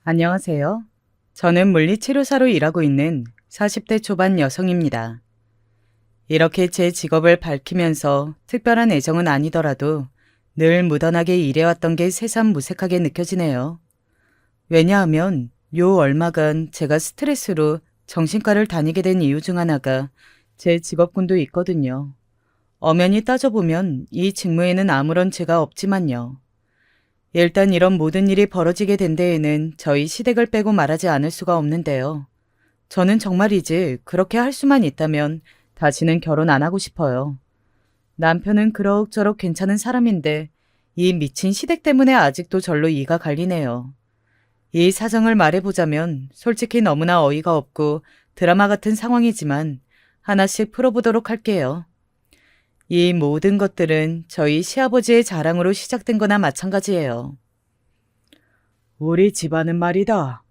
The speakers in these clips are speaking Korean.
안녕하세요. 저는 물리치료사로 일하고 있는 40대 초반 여성입니다. 이렇게 제 직업을 밝히면서 특별한 애정은 아니더라도 늘 무던하게 일해왔던 게 새삼 무색하게 느껴지네요. 왜냐하면 요 얼마간 제가 스트레스로 정신과를 다니게 된 이유 중 하나가 제 직업군도 있거든요. 엄연히 따져보면 이 직무에는 아무런 죄가 없지만요. 일단 이런 모든 일이 벌어지게 된 데에는 저희 시댁을 빼고 말하지 않을 수가 없는데요. 저는 정말이지 그렇게 할 수만 있다면 다시는 결혼 안 하고 싶어요. 남편은 그럭저럭 괜찮은 사람인데 이 미친 시댁 때문에 아직도 절로 이가 갈리네요. 이 사정을 말해보자면 솔직히 너무나 어이가 없고 드라마 같은 상황이지만 하나씩 풀어보도록 할게요. 이 모든 것들은 저희 시아버지의 자랑으로 시작된 거나 마찬가지예요. 우리 집안은 말이다.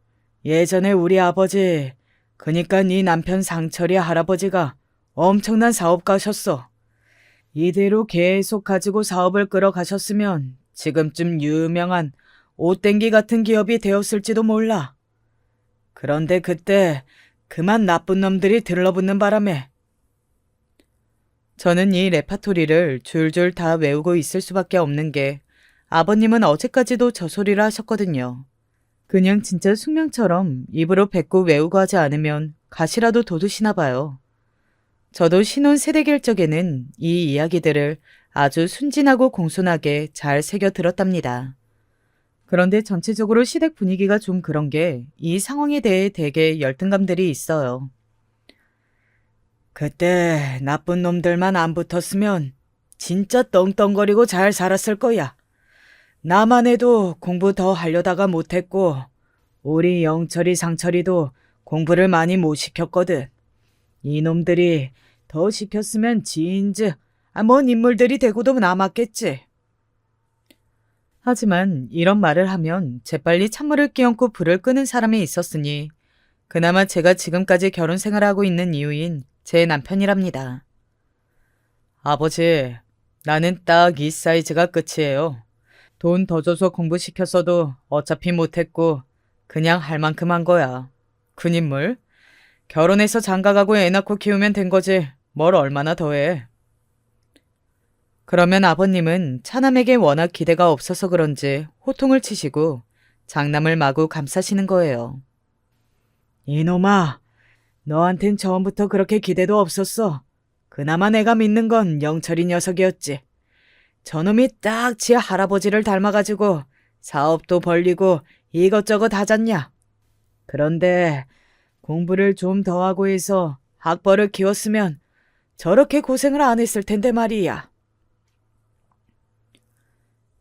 예전에 우리 아버지, 그니까 네 남편 상철이 할아버지가 엄청난 사업가셨어. 이대로 계속 가지고 사업을 끌어가셨으면 지금쯤 유명한 옷땡기 같은 기업이 되었을지도 몰라. 그런데 그때 그만 나쁜 놈들이 들러붙는 바람에 저는 이 레파토리를 줄줄 다 외우고 있을 수밖에 없는 게 아버님은 어제까지도 저 소리를 하셨거든요. 그냥 진짜 숙명처럼 입으로 뱉고 외우고 하지 않으면 가시라도 돋으시나 봐요. 저도 신혼 세대기일 적에는 이 이야기들을 아주 순진하고 공손하게 잘 새겨 들었답니다. 그런데 전체적으로 시댁 분위기가 좀 그런 게 이 상황에 대해 되게 열등감들이 있어요. 그때 나쁜 놈들만 안 붙었으면 진짜 떵떵거리고 잘 살았을 거야. 나만 해도 공부 더 하려다가 못했고 우리 영철이 상철이도 공부를 많이 못 시켰거든. 이놈들이 더 시켰으면 진즉 먼 인물들이 되고도 남았겠지. 하지만 이런 말을 하면 재빨리 찬물을 끼얹고 불을 끄는 사람이 있었으니 그나마 제가 지금까지 결혼 생활하고 있는 이유인 제 남편이랍니다. 아버지, 나는 딱 이 사이즈가 끝이에요. 돈 더 줘서 공부시켰어도 어차피 못했고 그냥 할 만큼 한 거야. 큰 인물? 결혼해서 장가가고 애 낳고 키우면 된 거지. 뭘 얼마나 더해. 그러면 아버님은 차남에게 워낙 기대가 없어서 그런지 호통을 치시고 장남을 마구 감싸시는 거예요. 이놈아, 너한텐 처음부터 그렇게 기대도 없었어. 그나마 내가 믿는 건 영철이 녀석이었지. 저놈이 딱 지 할아버지를 닮아가지고 사업도 벌리고 이것저것 하잖냐. 그런데 공부를 좀 더 하고 해서 학벌을 키웠으면 저렇게 고생을 안 했을 텐데 말이야.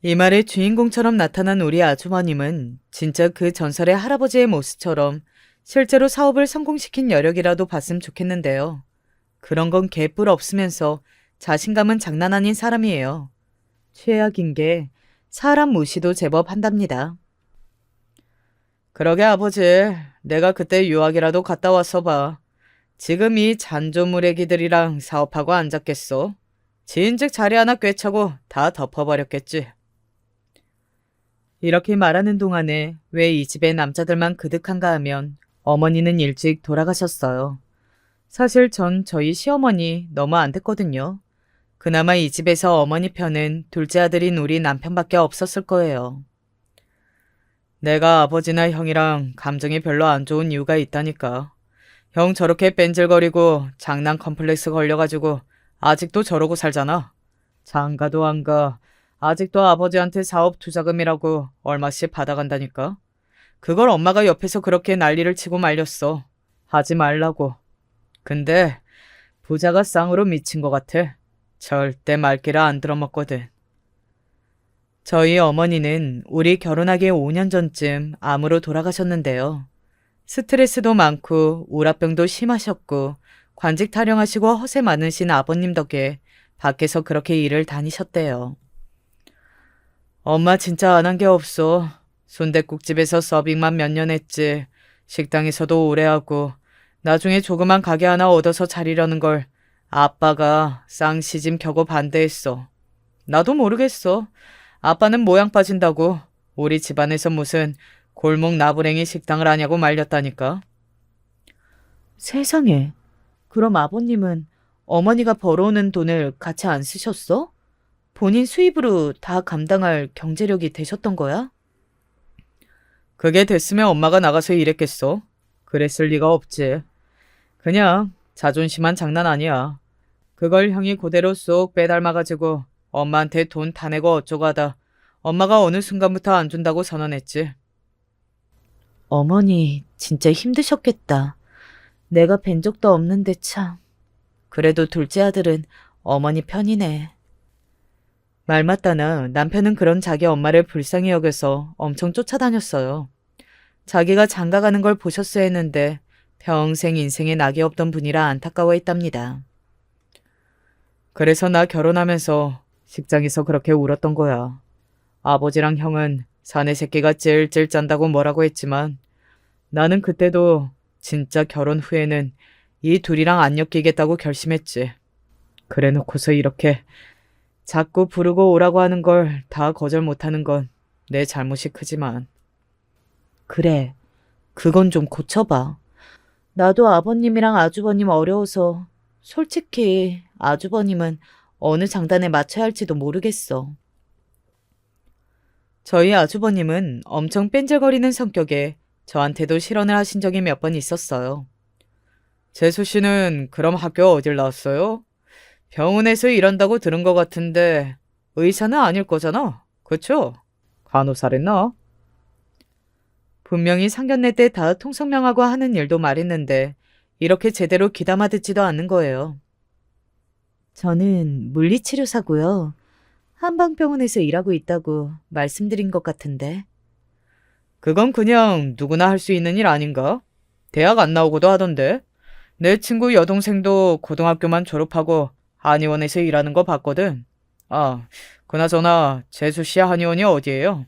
이 말의 주인공처럼 나타난 우리 아주머님은 진짜 그 전설의 할아버지의 모습처럼 실제로 사업을 성공시킨 여력이라도 봤으면 좋겠는데요. 그런 건 개뿔 없으면서 자신감은 장난 아닌 사람이에요. 최악인 게 사람 무시도 제법 한답니다. 그러게 아버지, 내가 그때 유학이라도 갔다 왔어 봐. 지금 이 잔조무래기들이랑 사업하고 앉았겠어. 진즉 자리 하나 꿰차고 다 덮어버렸겠지. 이렇게 말하는 동안에 왜 이 집에 남자들만 그득한가 하면 어머니는 일찍 돌아가셨어요. 사실 전 저희 시어머니 너무 안 됐거든요. 그나마 이 집에서 어머니 편은 둘째 아들인 우리 남편밖에 없었을 거예요. 내가 아버지나 형이랑 감정이 별로 안 좋은 이유가 있다니까. 형 저렇게 뺀질거리고 장난 컴플렉스 걸려가지고 아직도 저러고 살잖아. 장가도 안 가. 아직도 아버지한테 사업 투자금이라고 얼마씩 받아간다니까. 그걸 엄마가 옆에서 그렇게 난리를 치고 말렸어. 하지 말라고. 근데 부자가 쌍으로 미친 것 같아. 절대 말귀를 안 들어먹거든. 저희 어머니는 우리 결혼하기 5년 전쯤 암으로 돌아가셨는데요. 스트레스도 많고 우라병도 심하셨고 관직 타령하시고 허세 많으신 아버님 덕에 밖에서 그렇게 일을 다니셨대요. 엄마 진짜 안 한 게 없어. 순댓국집에서 서빙만 몇 년 했지. 식당에서도 오래 하고 나중에 조그만 가게 하나 얻어서 차리려는 걸 아빠가 쌍시짐 켜고 반대했어. 나도 모르겠어. 아빠는 모양 빠진다고 우리 집안에서 무슨 골목 나부랭이 식당을 하냐고 말렸다니까. 세상에. 그럼 아버님은 어머니가 벌어오는 돈을 같이 안 쓰셨어? 본인 수입으로 다 감당할 경제력이 되셨던 거야? 그게 됐으면 엄마가 나가서 일했겠어. 그랬을 리가 없지. 그냥 자존심한 장난 아니야. 그걸 형이 그대로 쏙 빼닮아가지고 엄마한테 돈 타내고 어쩌고 하다 엄마가 어느 순간부터 안 준다고 선언했지. 어머니 진짜 힘드셨겠다. 내가 뵌 적도 없는데 참. 그래도 둘째 아들은 어머니 편이네. 말 맞다나 남편은 그런 자기 엄마를 불쌍히 여겨서 엄청 쫓아다녔어요. 자기가 장가가는 걸 보셨어야 했는데 평생 인생에 낙이 없던 분이라 안타까워했답니다. 그래서 나 결혼하면서 식장에서 그렇게 울었던 거야. 아버지랑 형은 사내 새끼가 찔찔 짠다고 뭐라고 했지만 나는 그때도 진짜 결혼 후에는 이 둘이랑 안 엮이겠다고 결심했지. 그래 놓고서 이렇게 자꾸 부르고 오라고 하는 걸 다 거절 못하는 건 내 잘못이 크지만. 그래, 그건 좀 고쳐봐. 나도 아버님이랑 아주버님 어려워서 솔직히 아주버님은 어느 장단에 맞춰야 할지도 모르겠어. 저희 아주버님은 엄청 뺀질거리는 성격에 저한테도 실언을 하신 적이 몇 번 있었어요. 재수 씨는 그럼 학교 어딜 나왔어요? 병원에서 일한다고 들은 것 같은데 의사는 아닐 거잖아. 그쵸? 간호사랬나? 분명히 상견례 때 다 통성명하고 하는 일도 말했는데 이렇게 제대로 귀담아 듣지도 않는 거예요. 저는 물리치료사고요. 한방병원에서 일하고 있다고 말씀드린 것 같은데. 그건 그냥 누구나 할 수 있는 일 아닌가? 대학 안 나오고도 하던데. 내 친구 여동생도 고등학교만 졸업하고 한의원에서 일하는 거 봤거든. 아, 그나저나 재수 씨 한의원이 어디예요?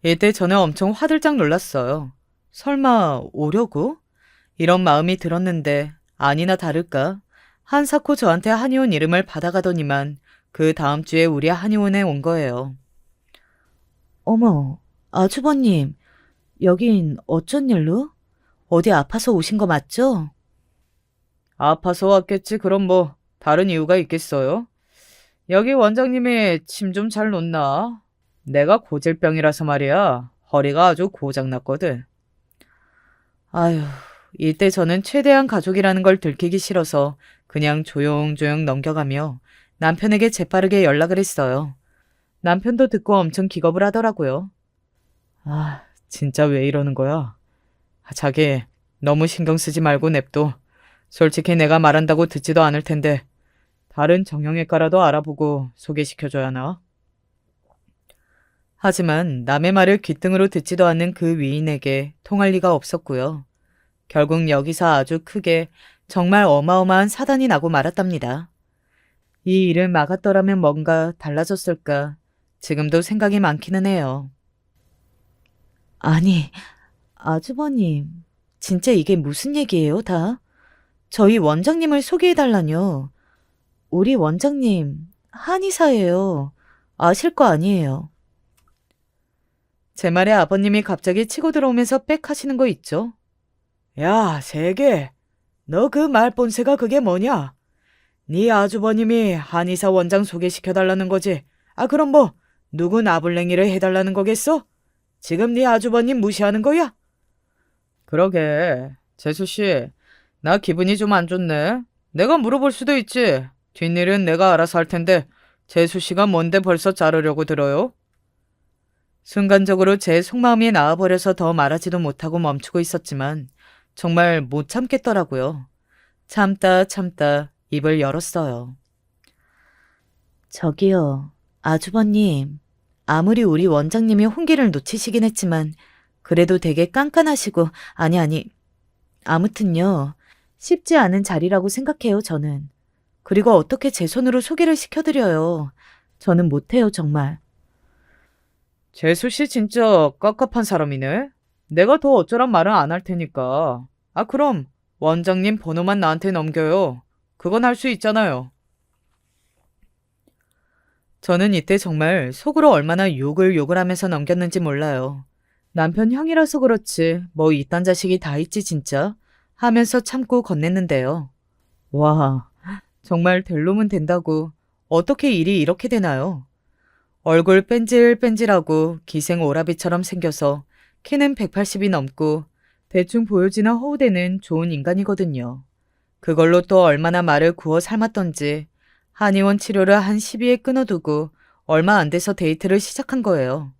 이때 저는 엄청 화들짝 놀랐어요. 설마 오려고? 이런 마음이 들었는데 아니나 다를까 한사코 저한테 한의원 이름을 받아가더니만 그 다음 주에 우리 한의원에 온 거예요. 어머, 아주버님, 여긴 어쩐 일로? 어디 아파서 오신 거 맞죠? 아파서 왔겠지. 그럼 뭐 다른 이유가 있겠어요? 여기 원장님이 침 좀 잘 놓나? 내가 고질병이라서 말이야. 허리가 아주 고장났거든. 아휴, 이때 저는 최대한 가족이라는 걸 들키기 싫어서 그냥 조용조용 넘겨가며 남편에게 재빠르게 연락을 했어요. 남편도 듣고 엄청 기겁을 하더라고요. 아, 진짜 왜 이러는 거야? 자기, 너무 신경 쓰지 말고 냅둬. 솔직히 내가 말한다고 듣지도 않을 텐데 다른 정형외과라도 알아보고 소개시켜줘야 하나? 하지만 남의 말을 귓등으로 듣지도 않는 그 위인에게 통할 리가 없었고요. 결국 여기서 아주 크게 정말 어마어마한 사단이 나고 말았답니다. 이 일을 막았더라면 뭔가 달라졌을까 지금도 생각이 많기는 해요. 아니, 아주버님, 진짜 이게 무슨 얘기예요, 다? 저희 원장님을 소개해달라뇨. 우리 원장님, 한의사예요. 아실 거 아니에요. 제 말에 아버님이 갑자기 치고 들어오면서 빽 하시는 거 있죠? 야, 세계. 너 그 말본새가 그게 뭐냐? 네 아주버님이 한의사 원장 소개시켜달라는 거지. 아, 그럼 뭐 누구 나불랭이를 해달라는 거겠어? 지금 네 아주버님 무시하는 거야? 그러게. 재수씨, 나 기분이 좀 안 좋네. 내가 물어볼 수도 있지. 뒷일은 내가 알아서 할 텐데 재수씨가 뭔데 벌써 자르려고 들어요? 순간적으로 제 속마음이 나와버려서 더 말하지도 못하고 멈추고 있었지만 정말 못 참겠더라고요. 참다 참다 입을 열었어요. 저기요, 아주버님. 아무리 우리 원장님이 홍기를 놓치시긴 했지만 그래도 되게 깐깐하시고 아니 아무튼요. 쉽지 않은 자리라고 생각해요, 저는. 그리고 어떻게 제 손으로 소개를 시켜드려요. 저는 못해요, 정말. 재수씨 진짜 깝깝한 사람이네. 내가 더 어쩌란 말은 안 할 테니까. 아, 그럼 원장님 번호만 나한테 넘겨요. 그건 할 수 있잖아요. 저는 이때 정말 속으로 얼마나 욕을 하면서 넘겼는지 몰라요. 남편 형이라서 그렇지 뭐 이딴 자식이 다 있지 진짜 하면서 참고 건넸는데요. 와, 정말 될 놈은 된다고 어떻게 일이 이렇게 되나요? 얼굴 뺀질뺀질하고 기생 오라비처럼 생겨서 키는 180이 넘고 대충 보여지는 허우대는 좋은 인간이거든요. 그걸로 또 얼마나 말을 구워 삶았던지 한의원 치료를 한 12회 끊어두고 얼마 안 돼서 데이트를 시작한 거예요.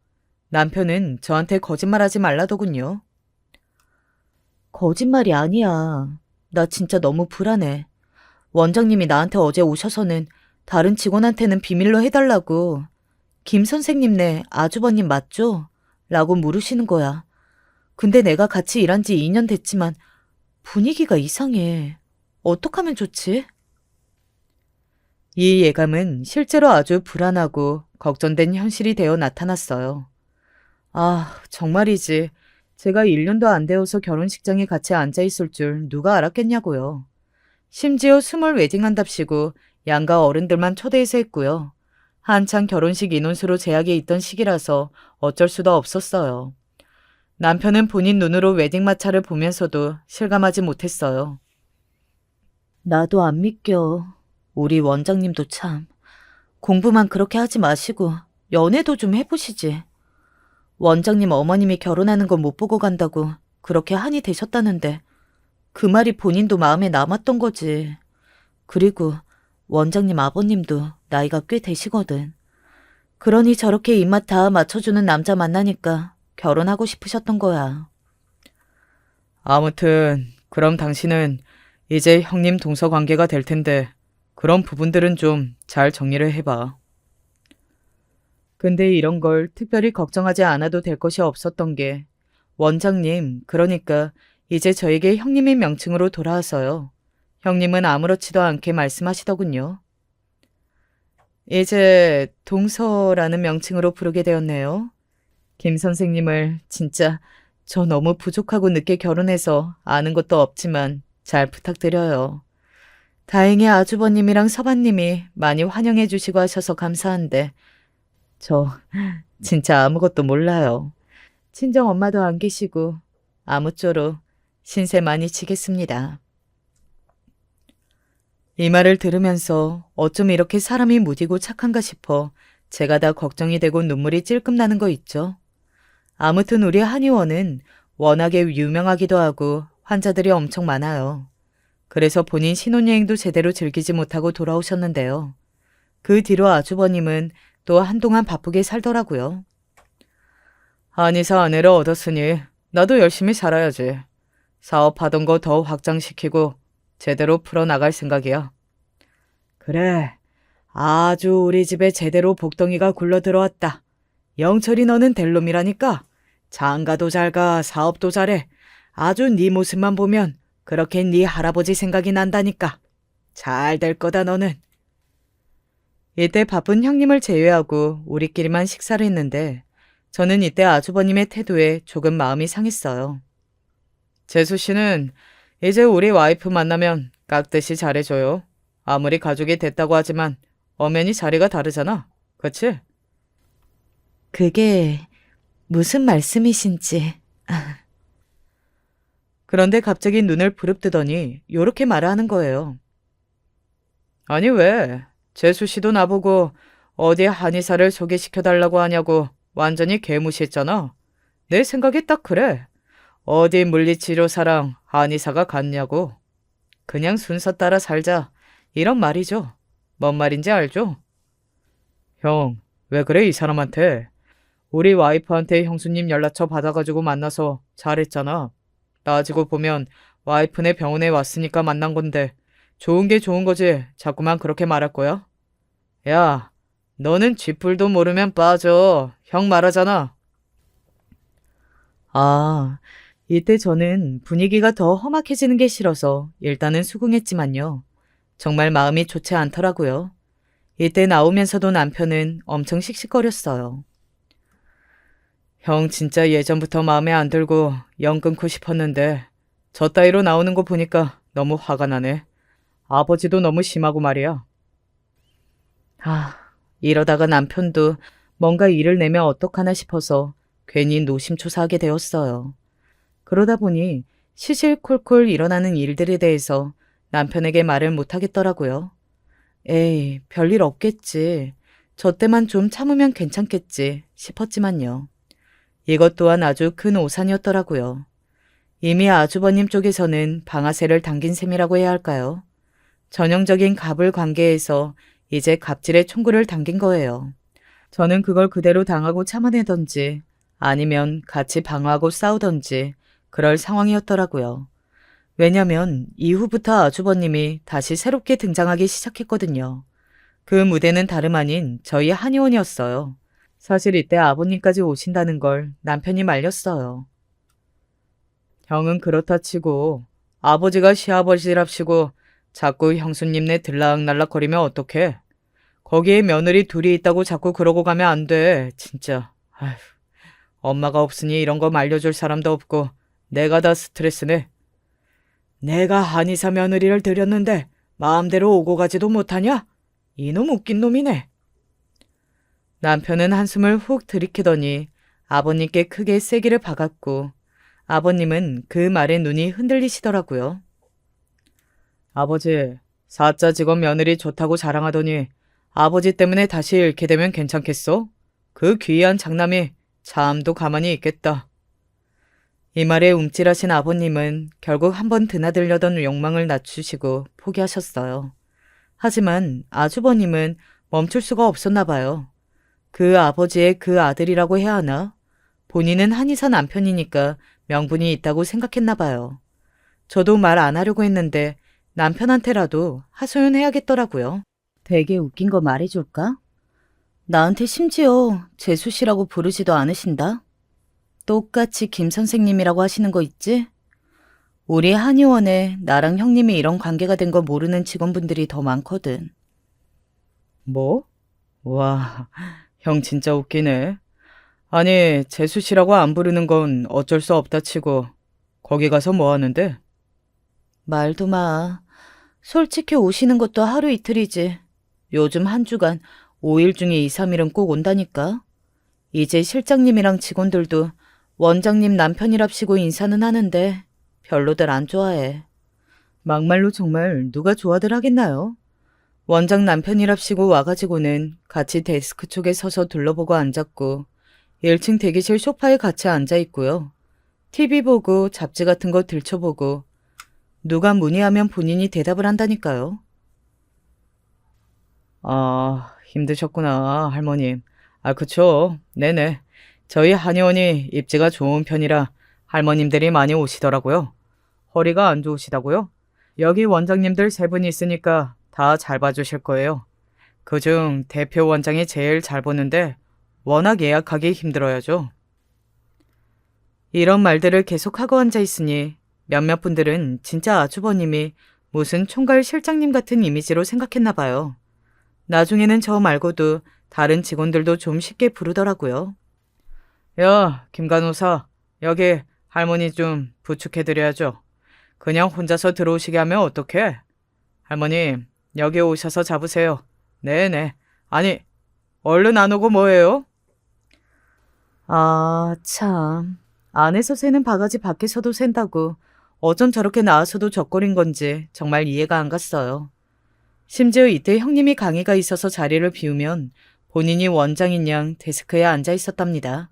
남편은 저한테 거짓말하지 말라더군요. 거짓말이 아니야. 나 진짜 너무 불안해. 원장님이 나한테 어제 오셔서는 다른 직원한테는 비밀로 해달라고 김 선생님네 아주버님 맞죠? 라고 물으시는 거야. 근데 내가 같이 일한 지 2년 됐지만 분위기가 이상해. 어떡하면 좋지? 이 예감은 실제로 아주 불안하고 걱정된 현실이 되어 나타났어요. 아, 정말이지. 제가 1년도 안 되어서 결혼식장에 같이 앉아있을 줄 누가 알았겠냐고요. 심지어 스몰 웨딩한답시고 양가 어른들만 초대해서 했고요. 한창 결혼식 인원수로 제약이 있던 시기라서 어쩔 수도 없었어요. 남편은 본인 눈으로 웨딩 마차를 보면서도 실감하지 못했어요. 나도 안 믿겨. 우리 원장님도 참. 공부만 그렇게 하지 마시고 연애도 좀 해보시지. 원장님 어머님이 결혼하는 거 못 보고 간다고 그렇게 한이 되셨다는데 그 말이 본인도 마음에 남았던 거지. 그리고 원장님 아버님도 나이가 꽤 되시거든. 그러니 저렇게 입맛 다 맞춰주는 남자 만나니까 결혼하고 싶으셨던 거야. 아무튼 그럼 당신은 이제 형님 동서 관계가 될 텐데 그런 부분들은 좀 잘 정리를 해봐. 근데 이런 걸 특별히 걱정하지 않아도 될 것이 없었던 게 원장님, 그러니까 이제 저에게 형님의 명칭으로 돌아와서요. 형님은 아무렇지도 않게 말씀하시더군요. 이제 동서라는 명칭으로 부르게 되었네요. 김 선생님을 진짜 저 너무 부족하고 늦게 결혼해서 아는 것도 없지만 잘 부탁드려요. 다행히 아주버님이랑 서반님이 많이 환영해 주시고 하셔서 감사한데 저 진짜 아무것도 몰라요. 친정 엄마도 안 계시고 아무쪼록 신세 많이 지겠습니다. 이 말을 들으면서 어쩜 이렇게 사람이 무디고 착한가 싶어 제가 다 걱정이 되고 눈물이 찔끔 나는 거 있죠. 아무튼 우리 한의원은 워낙에 유명하기도 하고 환자들이 엄청 많아요. 그래서 본인 신혼여행도 제대로 즐기지 못하고 돌아오셨는데요. 그 뒤로 아주버님은 또 한동안 바쁘게 살더라고요. 한의사 아내를 얻었으니 나도 열심히 살아야지. 사업하던 거 더 확장시키고 제대로 풀어나갈 생각이야. 그래, 아주 우리 집에 제대로 복덩이가 굴러 들어왔다. 영철이 너는 될 놈이라니까. 장가도 잘가 사업도 잘해. 아주 네 모습만 보면 그렇게 네 할아버지 생각이 난다니까. 잘 될 거다 너는. 이때 바쁜 형님을 제외하고 우리끼리만 식사를 했는데 저는 이때 아주버님의 태도에 조금 마음이 상했어요. 재수 씨는 이제 우리 와이프 만나면 깍듯이 잘해줘요. 아무리 가족이 됐다고 하지만 엄연히 자리가 다르잖아. 그치? 그게 무슨 말씀이신지. 그런데 갑자기 눈을 부릅뜨더니 요렇게 말하는 거예요. 아니 왜? 재수 씨도 나보고 어디 한의사를 소개시켜달라고 하냐고 완전히 개무시했잖아. 내 생각이 딱 그래. 어디 물리치료사랑 한의사가 같냐고. 그냥 순서 따라 살자. 이런 말이죠. 뭔 말인지 알죠? 형, 왜 그래 이 사람한테? 우리 와이프한테 형수님 연락처 받아가지고 만나서 잘했잖아. 따지고 보면 와이프네 병원에 왔으니까 만난 건데 좋은 게 좋은 거지. 자꾸만 그렇게 말할 거야? 야, 너는 쥐뿔도 모르면 빠져. 형 말하잖아. 아, 이때 저는 분위기가 더 험악해지는 게 싫어서 일단은 수긍했지만요. 정말 마음이 좋지 않더라고요. 이때 나오면서도 남편은 엄청 씩씩거렸어요. 형 진짜 예전부터 마음에 안 들고 영 끊고 싶었는데 저 따위로 나오는 거 보니까 너무 화가 나네. 아버지도 너무 심하고 말이야. 아, 이러다가 남편도 뭔가 일을 내면 어떡하나 싶어서 괜히 노심초사하게 되었어요. 그러다 보니 시실콜콜 일어나는 일들에 대해서 남편에게 말을 못하겠더라고요. 에이, 별일 없겠지. 저 때만 좀 참으면 괜찮겠지 싶었지만요. 이것 또한 아주 큰 오산이었더라고요. 이미 아주버님 쪽에서는 방아쇠를 당긴 셈이라고 해야 할까요? 전형적인 갑을 관계에서 이제 갑질의 총구를 당긴 거예요. 저는 그걸 그대로 당하고 참아내던지 아니면 같이 방어하고 싸우던지 그럴 상황이었더라고요. 왜냐면 이후부터 아주버님이 다시 새롭게 등장하기 시작했거든요. 그 무대는 다름 아닌 저희 한의원이었어요. 사실 이때 아버님까지 오신다는 걸 남편이 말렸어요. 형은 그렇다 치고 아버지가 시아버지랍시고 자꾸 형수님네 들락날락거리면 어떡해? 거기에 며느리 둘이 있다고 자꾸 그러고 가면 안 돼. 진짜. 아휴, 엄마가 없으니 이런 거 말려줄 사람도 없고 내가 다 스트레스네. 내가 한의사 며느리를 들였는데 마음대로 오고 가지도 못하냐? 이놈 웃긴 놈이네. 남편은 한숨을 훅 들이키더니 아버님께 크게 세기를 박았고 아버님은 그 말에 눈이 흔들리시더라고요. 아버지, 사자 직원 며느리 좋다고 자랑하더니 아버지 때문에 다시 잃게 되면 괜찮겠소? 그 귀한 장남이 참도 가만히 있겠다. 이 말에 움찔하신 아버님은 결국 한번 드나들려던 욕망을 낮추시고 포기하셨어요. 하지만 아주버님은 멈출 수가 없었나 봐요. 그 아버지의 그 아들이라고 해야 하나? 본인은 한의사 남편이니까 명분이 있다고 생각했나 봐요. 저도 말 안 하려고 했는데 남편한테라도 하소연해야겠더라고요. 되게 웃긴 거 말해줄까? 나한테 심지어 재수 씨라고 부르지도 않으신다? 똑같이 김 선생님이라고 하시는 거 있지? 우리 한의원에 나랑 형님이 이런 관계가 된 거 모르는 직원분들이 더 많거든. 뭐? 와, 형 진짜 웃기네. 아니, 재수 씨라고 안 부르는 건 어쩔 수 없다 치고 거기 가서 뭐 하는데? 말도 마. 솔직히 오시는 것도 하루 이틀이지. 요즘 한 주간 5일 중에 2, 3일은 꼭 온다니까. 이제 실장님이랑 직원들도 원장님 남편이랍시고 인사는 하는데 별로들 안 좋아해. 막말로 정말 누가 좋아들 하겠나요? 원장 남편이랍시고 와가지고는 같이 데스크 쪽에 서서 둘러보고 앉았고 1층 대기실 소파에 같이 앉아있고요. TV 보고 잡지 같은 거 들춰보고 누가 문의하면 본인이 대답을 한다니까요. 아, 힘드셨구나, 할머님. 아, 그쵸. 네네. 저희 한의원이 입지가 좋은 편이라 할머님들이 많이 오시더라고요. 허리가 안 좋으시다고요? 여기 원장님들 3분이 있으니까 다 잘 봐주실 거예요. 그중 대표 원장이 제일 잘 보는데 워낙 예약하기 힘들어야죠. 이런 말들을 계속하고 앉아있으니 몇몇 분들은 진짜 아주버님이 무슨 총괄 실장님 같은 이미지로 생각했나 봐요. 나중에는 저 말고도 다른 직원들도 좀 쉽게 부르더라고요. 야, 김간호사, 여기 할머니 좀 부축해드려야죠. 그냥 혼자서 들어오시게 하면 어떡해? 할머님, 여기 오셔서 잡으세요. 네네. 아니, 얼른 안 오고 뭐해요? 아, 참. 안에서 새는 바가지 밖에서도 샌다고 어쩜 저렇게 나와서도 적거린 건지 정말 이해가 안 갔어요. 심지어 이때 형님이 강의가 있어서 자리를 비우면 본인이 원장인 양 데스크에 앉아 있었답니다.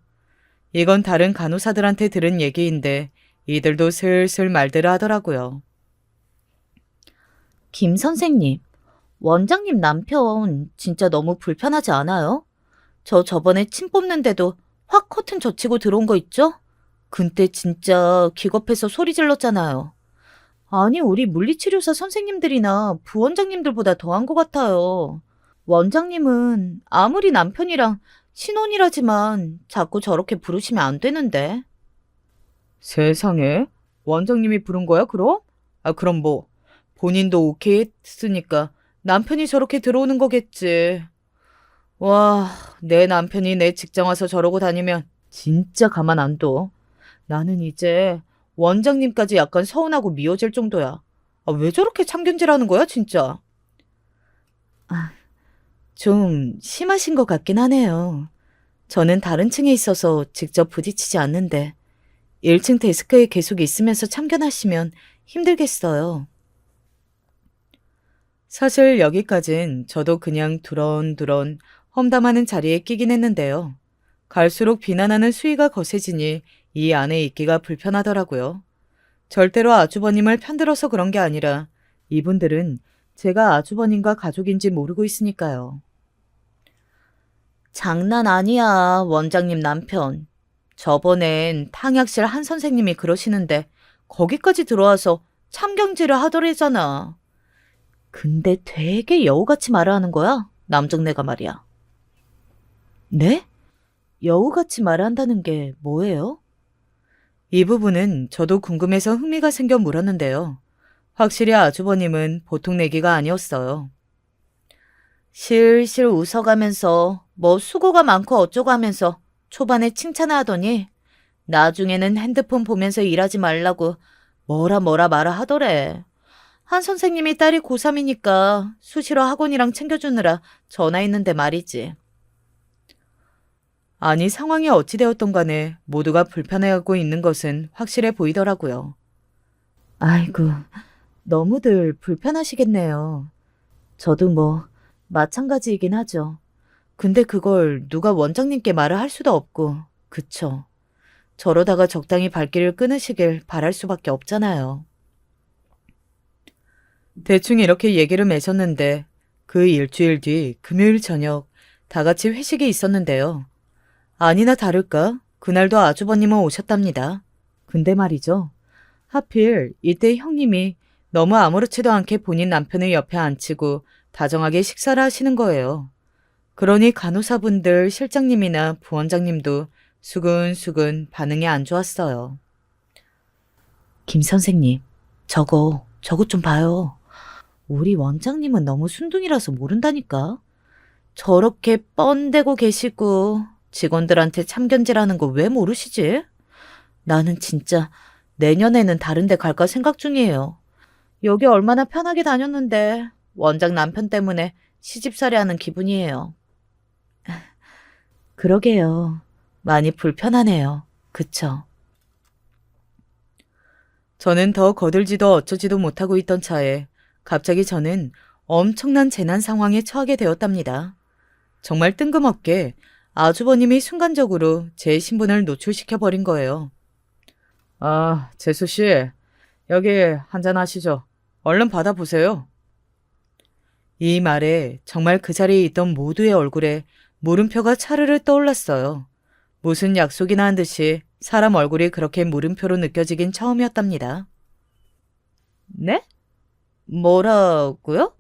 이건 다른 간호사들한테 들은 얘기인데 이들도 슬슬 말들을 하더라고요. 김 선생님, 원장님 남편 진짜 너무 불편하지 않아요? 저 저번에 침 뽑는데도 확 커튼 젖히고 들어온 거 있죠? 그때 진짜 기겁해서 소리 질렀잖아요. 아니, 우리 물리치료사 선생님들이나 부원장님들보다 더한 것 같아요. 원장님은 아무리 남편이랑 친혼이라지만 자꾸 저렇게 부르시면 안 되는데. 세상에? 원장님이 부른 거야, 그럼? 아, 그럼 뭐, 본인도 오케이 했으니까 남편이 저렇게 들어오는 거겠지. 와, 내 남편이 내 직장 와서 저러고 다니면 진짜 가만 안 둬. 나는 이제 원장님까지 약간 서운하고 미워질 정도야. 아, 왜 저렇게 참견질하는 거야, 진짜? 아, 좀 심하신 것 같긴 하네요. 저는 다른 층에 있어서 직접 부딪히지 않는데 1층 데스크에 계속 있으면서 참견하시면 힘들겠어요. 사실 여기까진 저도 그냥 두런두런 험담하는 자리에 끼긴 했는데요. 갈수록 비난하는 수위가 거세지니 이 안에 있기가 불편하더라고요. 절대로 아주버님을 편들어서 그런 게 아니라 이분들은 제가 아주버님과 가족인지 모르고 있으니까요. 장난 아니야, 원장님 남편. 저번엔 탕약실 한 선생님이 그러시는데 거기까지 들어와서 참경질을 하더래잖아. 근데 되게 여우같이 말을 하는 거야, 남정네가 말이야. 네? 여우같이 말한다는 게 뭐예요? 이 부분은 저도 궁금해서 흥미가 생겨 물었는데요. 확실히 아주버님은 보통 내기가 아니었어요. 실실 웃어가면서 뭐 수고가 많고 어쩌고 하면서 초반에 칭찬하더니 나중에는 핸드폰 보면서 일하지 말라고 뭐라 말아 하더래. 한 선생님이 딸이 고3이니까 수시로 학원이랑 챙겨주느라 전화했는데 말이지. 아니 상황이 어찌 되었던 간에 모두가 불편해하고 있는 것은 확실해 보이더라고요. 아이고, 너무들 불편하시겠네요. 저도 뭐 마찬가지이긴 하죠. 근데 그걸 누가 원장님께 말을 할 수도 없고, 그쵸. 저러다가 적당히 발길을 끊으시길 바랄 수밖에 없잖아요. 대충 이렇게 얘기를 맺었는데 그 일주일 뒤 금요일 저녁 다 같이 회식이 있었는데요. 아니나 다를까 그날도 아주버님은 오셨답니다. 근데 말이죠. 하필 이때 형님이 너무 아무렇지도 않게 본인 남편을 옆에 앉히고 다정하게 식사를 하시는 거예요. 그러니 간호사분들 실장님이나 부원장님도 수근수근 반응이 안 좋았어요. 김 선생님, 저거 좀 봐요. 우리 원장님은 너무 순둥이라서 모른다니까. 저렇게 뻔대고 계시고 직원들한테 참견질하는 거 왜 모르시지? 나는 진짜 내년에는 다른 데 갈까 생각 중이에요. 여기 얼마나 편하게 다녔는데 원장 남편 때문에 시집살이하는 기분이에요. 그러게요. 많이 불편하네요. 그쵸? 저는 더 거들지도 어쩌지도 못하고 있던 차에 갑자기 저는 엄청난 재난 상황에 처하게 되었답니다. 정말 뜬금없게 아주버님이 순간적으로 제 신분을 노출시켜버린 거예요. 아, 재수씨, 여기 한잔 하시죠. 얼른 받아보세요. 이 말에 정말 그 자리에 있던 모두의 얼굴에 물음표가 차르르 떠올랐어요. 무슨 약속이나 한 듯이 사람 얼굴이 그렇게 물음표로 느껴지긴 처음이었답니다. 네? 뭐라고요?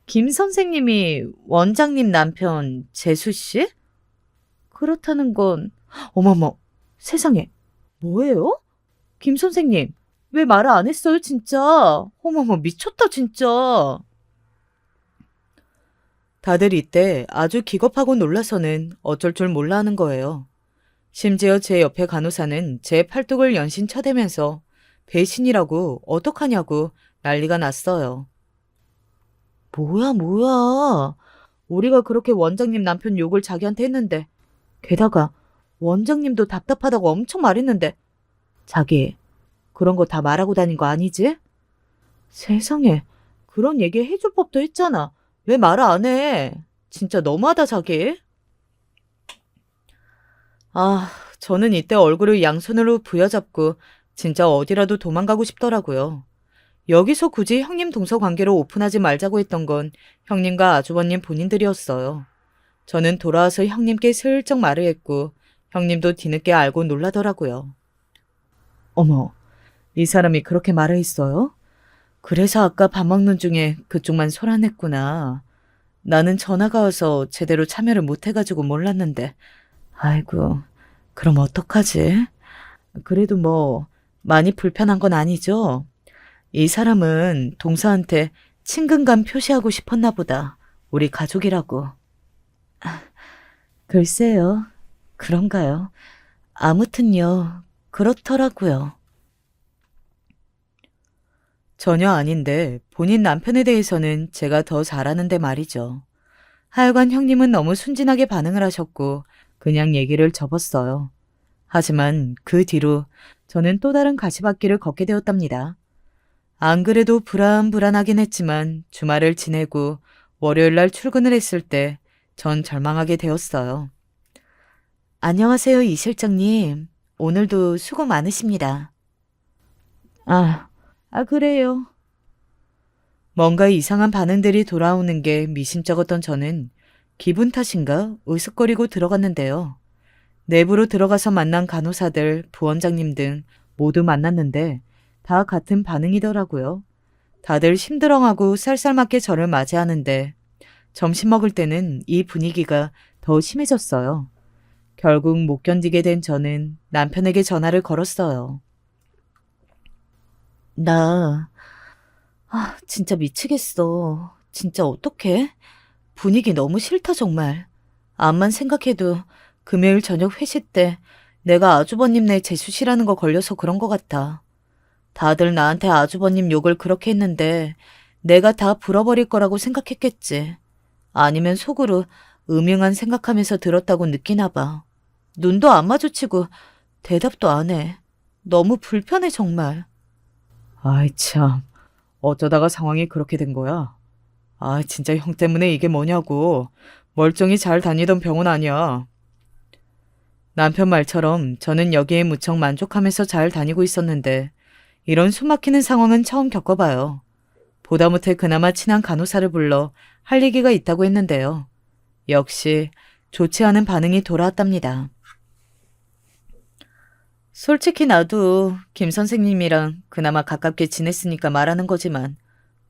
김 선생님이 원장님 남편 재수 씨? 그렇다는 건 어머머 세상에 뭐예요? 김 선생님 왜 말을 안 했어요 진짜? 어머머 미쳤다 진짜. 다들 이때 아주 기겁하고 놀라서는 어쩔 줄 몰라 하는 거예요. 심지어 제 옆에 간호사는 제 팔뚝을 연신 쳐대면서 배신이라고 어떡하냐고 난리가 났어요. 뭐야. 우리가 그렇게 원장님 남편 욕을 자기한테 했는데 게다가 원장님도 답답하다고 엄청 말했는데 자기 그런 거 다 말하고 다닌 거 아니지? 세상에 그런 얘기 해줄 법도 했잖아. 왜 말을 안 해? 진짜 너무하다 자기. 아, 저는 이때 얼굴을 양손으로 부여잡고 진짜 어디라도 도망가고 싶더라고요. 여기서 굳이 형님 동서 관계로 오픈하지 말자고 했던 건 형님과 아주버님 본인들이었어요. 저는 돌아와서 형님께 슬쩍 말을 했고 형님도 뒤늦게 알고 놀라더라고요. 어머, 이 사람이 그렇게 말을 했어요? 그래서 아까 밥 먹는 중에 그쪽만 소란했구나. 나는 전화가 와서 제대로 참여를 못 해가지고 몰랐는데. 아이고, 그럼 어떡하지? 그래도 뭐 많이 불편한 건 아니죠? 이 사람은 동서한테 친근감 표시하고 싶었나 보다. 우리 가족이라고. 글쎄요. 그런가요? 아무튼요. 그렇더라고요. 전혀 아닌데 본인 남편에 대해서는 제가 더 잘 아는데 말이죠. 하여간 형님은 너무 순진하게 반응을 하셨고 그냥 얘기를 접었어요. 하지만 그 뒤로 저는 또 다른 가시밭길을 걷게 되었답니다. 안 그래도 불안불안하긴 했지만 주말을 지내고 월요일 날 출근을 했을 때 전 절망하게 되었어요. 안녕하세요, 이 실장님. 오늘도 수고 많으십니다. 그래요. 뭔가 이상한 반응들이 돌아오는 게 미심쩍었던 저는 기분 탓인가 으슥거리고 들어갔는데요. 내부로 들어가서 만난 간호사들, 부원장님 등 모두 만났는데 다 같은 반응이더라고요. 다들 심드렁하고 쌀쌀맞게 저를 맞이하는데 점심 먹을 때는 이 분위기가 더 심해졌어요. 결국 못 견디게 된 저는 남편에게 전화를 걸었어요. 나, 진짜 미치겠어. 진짜 어떡해? 분위기 너무 싫다, 정말. 암만 생각해도 금요일 저녁 회식 때 내가 아주버님네 재수시라는 거 걸려서 그런 것 같아. 다들 나한테 아주버님 욕을 그렇게 했는데 내가 다 불어버릴 거라고 생각했겠지. 아니면 속으로 음흉한 생각하면서 들었다고 느끼나 봐. 눈도 안 마주치고 대답도 안 해. 너무 불편해, 정말. 아이, 참. 어쩌다가 상황이 그렇게 된 거야? 진짜 형 때문에 이게 뭐냐고. 멀쩡히 잘 다니던 병원 아니야. 남편 말처럼 저는 여기에 무척 만족하면서 잘 다니고 있었는데 이런 숨막히는 상황은 처음 겪어봐요. 보다 못해 그나마 친한 간호사를 불러 할 얘기가 있다고 했는데요. 역시 좋지 않은 반응이 돌아왔답니다. 솔직히 나도 김 선생님이랑 그나마 가깝게 지냈으니까 말하는 거지만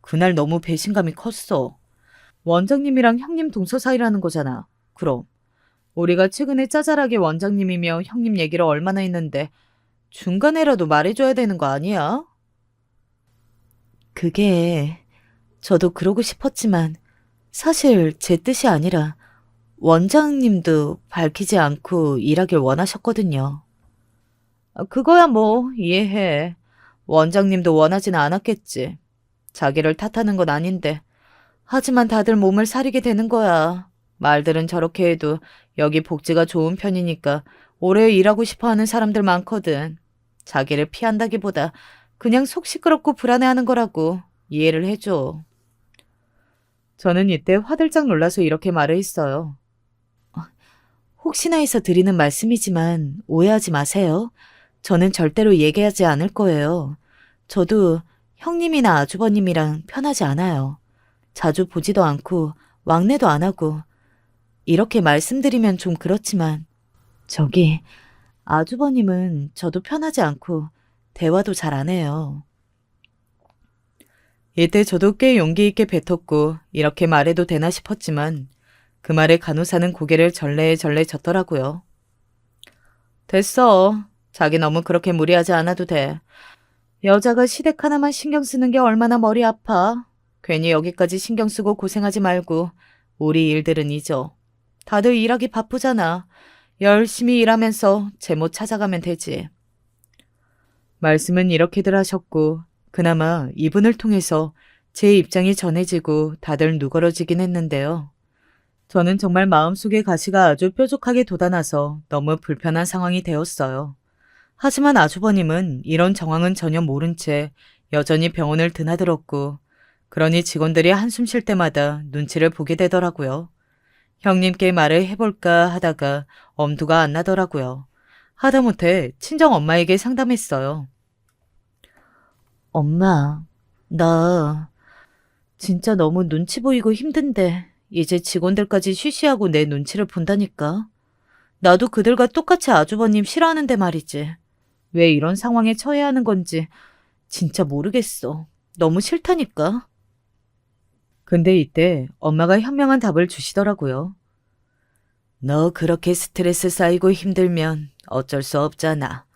그날 너무 배신감이 컸어. 원장님이랑 형님 동서 사이라는 거잖아. 그럼 우리가 최근에 짜잘하게 원장님이며 형님 얘기를 얼마나 했는데 중간에라도 말해줘야 되는 거 아니야? 그게 저도 그러고 싶었지만 사실 제 뜻이 아니라 원장님도 밝히지 않고 일하길 원하셨거든요. 그거야 뭐 이해해. 원장님도 원하진 않았겠지. 자기를 탓하는 건 아닌데. 하지만 다들 몸을 사리게 되는 거야. 말들은 저렇게 해도 여기 복지가 좋은 편이니까 오래 일하고 싶어 하는 사람들 많거든. 자기를 피한다기보다 그냥 속 시끄럽고 불안해하는 거라고 이해를 해줘. 저는 이때 화들짝 놀라서 이렇게 말을 했어요. 혹시나 해서 드리는 말씀이지만 오해하지 마세요. 저는 절대로 얘기하지 않을 거예요. 저도 형님이나 아주버님이랑 편하지 않아요. 자주 보지도 않고 왕래도 안 하고 이렇게 말씀드리면 좀 그렇지만 저기 아주버님은 저도 편하지 않고 대화도 잘 안 해요. 이때 저도 꽤 용기 있게 뱉었고 이렇게 말해도 되나 싶었지만 그 말에 간호사는 고개를 절레절레 젓더라고요. 됐어. 자기 너무 그렇게 무리하지 않아도 돼. 여자가 시댁 하나만 신경 쓰는 게 얼마나 머리 아파. 괜히 여기까지 신경 쓰고 고생하지 말고 우리 일들은 잊어. 다들 일하기 바쁘잖아. 열심히 일하면서 제모 찾아가면 되지. 말씀은 이렇게들 하셨고 그나마 이분을 통해서 제 입장이 전해지고 다들 누그러지긴 했는데요. 저는 정말 마음속에 가시가 아주 뾰족하게 돋아나서 너무 불편한 상황이 되었어요. 하지만 아주버님은 이런 정황은 전혀 모른 채 여전히 병원을 드나들었고 그러니 직원들이 한숨 쉴 때마다 눈치를 보게 되더라고요. 형님께 말을 해볼까 하다가 엄두가 안 나더라고요. 하다못해 친정 엄마에게 상담했어요. 엄마, 나 진짜 너무 눈치 보이고 힘든데 이제 직원들까지 쉬쉬하고 내 눈치를 본다니까. 나도 그들과 똑같이 아주버님 싫어하는데 말이지. 왜 이런 상황에 처해야 하는 건지 진짜 모르겠어. 너무 싫다니까. 근데 이때 엄마가 현명한 답을 주시더라고요. 너 그렇게 스트레스 쌓이고 힘들면 어쩔 수 없잖아.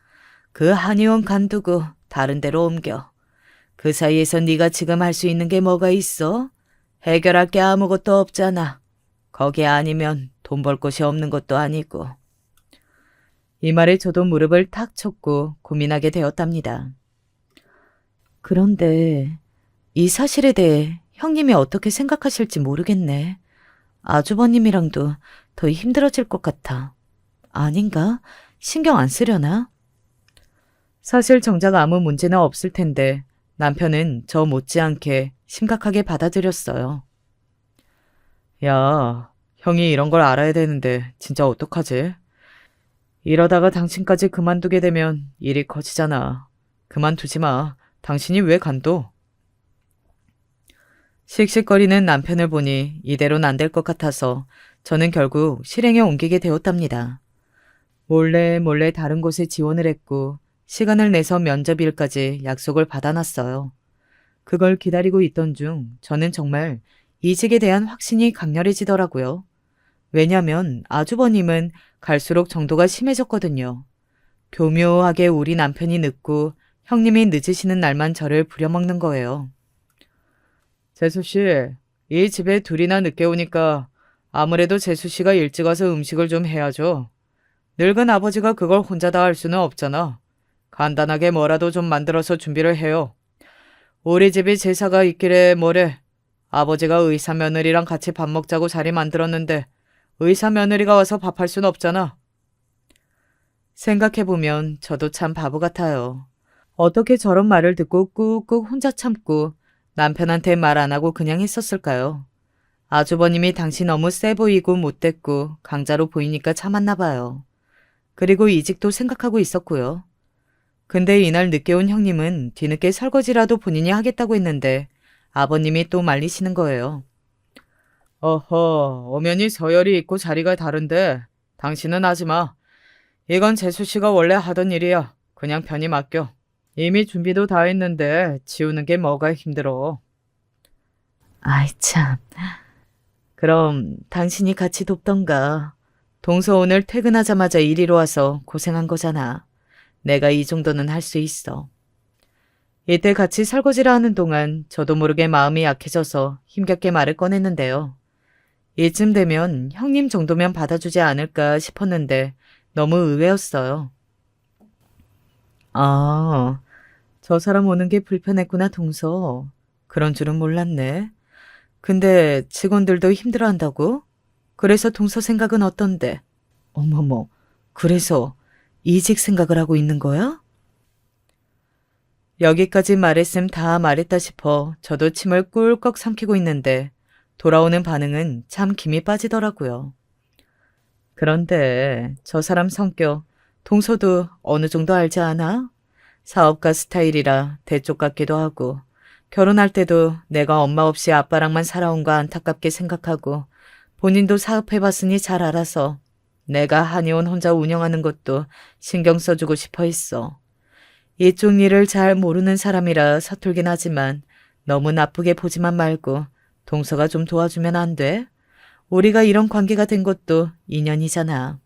그 한의원 간두고 다른 데로 옮겨. 그 사이에서 네가 지금 할 수 있는 게 뭐가 있어? 해결할 게 아무것도 없잖아. 거기 아니면 돈 벌 곳이 없는 것도 아니고. 이 말에 저도 무릎을 탁 쳤고 고민하게 되었답니다. 그런데 이 사실에 대해 형님이 어떻게 생각하실지 모르겠네. 아주버님이랑도 더 힘들어질 것 같아. 아닌가? 신경 안 쓰려나? 사실 정작 아무 문제는 없을 텐데 남편은 저 못지않게 심각하게 받아들였어요. 야, 형이 이런 걸 알아야 되는데 진짜 어떡하지? 이러다가 당신까지 그만두게 되면 일이 커지잖아. 그만두지 마. 당신이 왜 간도? 씩씩거리는 남편을 보니 이대로는 안 될 것 같아서 저는 결국 실행에 옮기게 되었답니다. 몰래 몰래 다른 곳에 지원을 했고 시간을 내서 면접일까지 약속을 받아놨어요. 그걸 기다리고 있던 중 저는 정말 이직에 대한 확신이 강렬해지더라고요. 왜냐면 아주버님은 갈수록 정도가 심해졌거든요. 교묘하게 우리 남편이 늦고 형님이 늦으시는 날만 저를 부려먹는 거예요. 재수 씨, 이 집에 둘이나 늦게 오니까 아무래도 재수 씨가 일찍 와서 음식을 좀 해야죠. 늙은 아버지가 그걸 혼자 다 할 수는 없잖아. 간단하게 뭐라도 좀 만들어서 준비를 해요. 우리 집이 제사가 있길래 뭐래. 아버지가 의사 며느리랑 같이 밥 먹자고 자리 만들었는데 의사 며느리가 와서 밥할 순 없잖아. 생각해보면 저도 참 바보 같아요. 어떻게 저런 말을 듣고 꾹꾹 혼자 참고 남편한테 말 안 하고 그냥 했었을까요? 아주버님이 당신 너무 세 보이고 못됐고 강자로 보이니까 참았나 봐요. 그리고 이직도 생각하고 있었고요. 근데 이날 늦게 온 형님은 뒤늦게 설거지라도 본인이 하겠다고 했는데 아버님이 또 말리시는 거예요. 어허, 엄연히 서열이 있고 자리가 다른데 당신은 하지 마. 이건 재수 씨가 원래 하던 일이야. 그냥 편히 맡겨. 이미 준비도 다 했는데 지우는 게 뭐가 힘들어. 아이 참. 그럼 당신이 같이 돕던가. 동서 오늘 퇴근하자마자 이리로 와서 고생한 거잖아. 내가 이 정도는 할 수 있어. 이때 같이 설거지를 하는 동안 저도 모르게 마음이 약해져서 힘겹게 말을 꺼냈는데요. 이쯤 되면 형님 정도면 받아주지 않을까 싶었는데 너무 의외였어요. 아, 저 사람 오는 게 불편했구나, 동서. 그런 줄은 몰랐네. 근데 직원들도 힘들어한다고? 그래서 동서 생각은 어떤데? 어머머, 그래서 이직 생각을 하고 있는 거야? 여기까지 말했음 다 말했다 싶어 저도 침을 꿀꺽 삼키고 있는데 돌아오는 반응은 참 김이 빠지더라고요. 그런데 저 사람 성격 동서도 어느 정도 알지 않아? 사업가 스타일이라 대쪽 같기도 하고 결혼할 때도 내가 엄마 없이 아빠랑만 살아온 거 안타깝게 생각하고 본인도 사업해봤으니 잘 알아서 내가 한의원 혼자 운영하는 것도 신경 써주고 싶어 했어. 이쪽 일을 잘 모르는 사람이라 서툴긴 하지만 너무 나쁘게 보지만 말고 동서가 좀 도와주면 안 돼? 우리가 이런 관계가 된 것도 인연이잖아.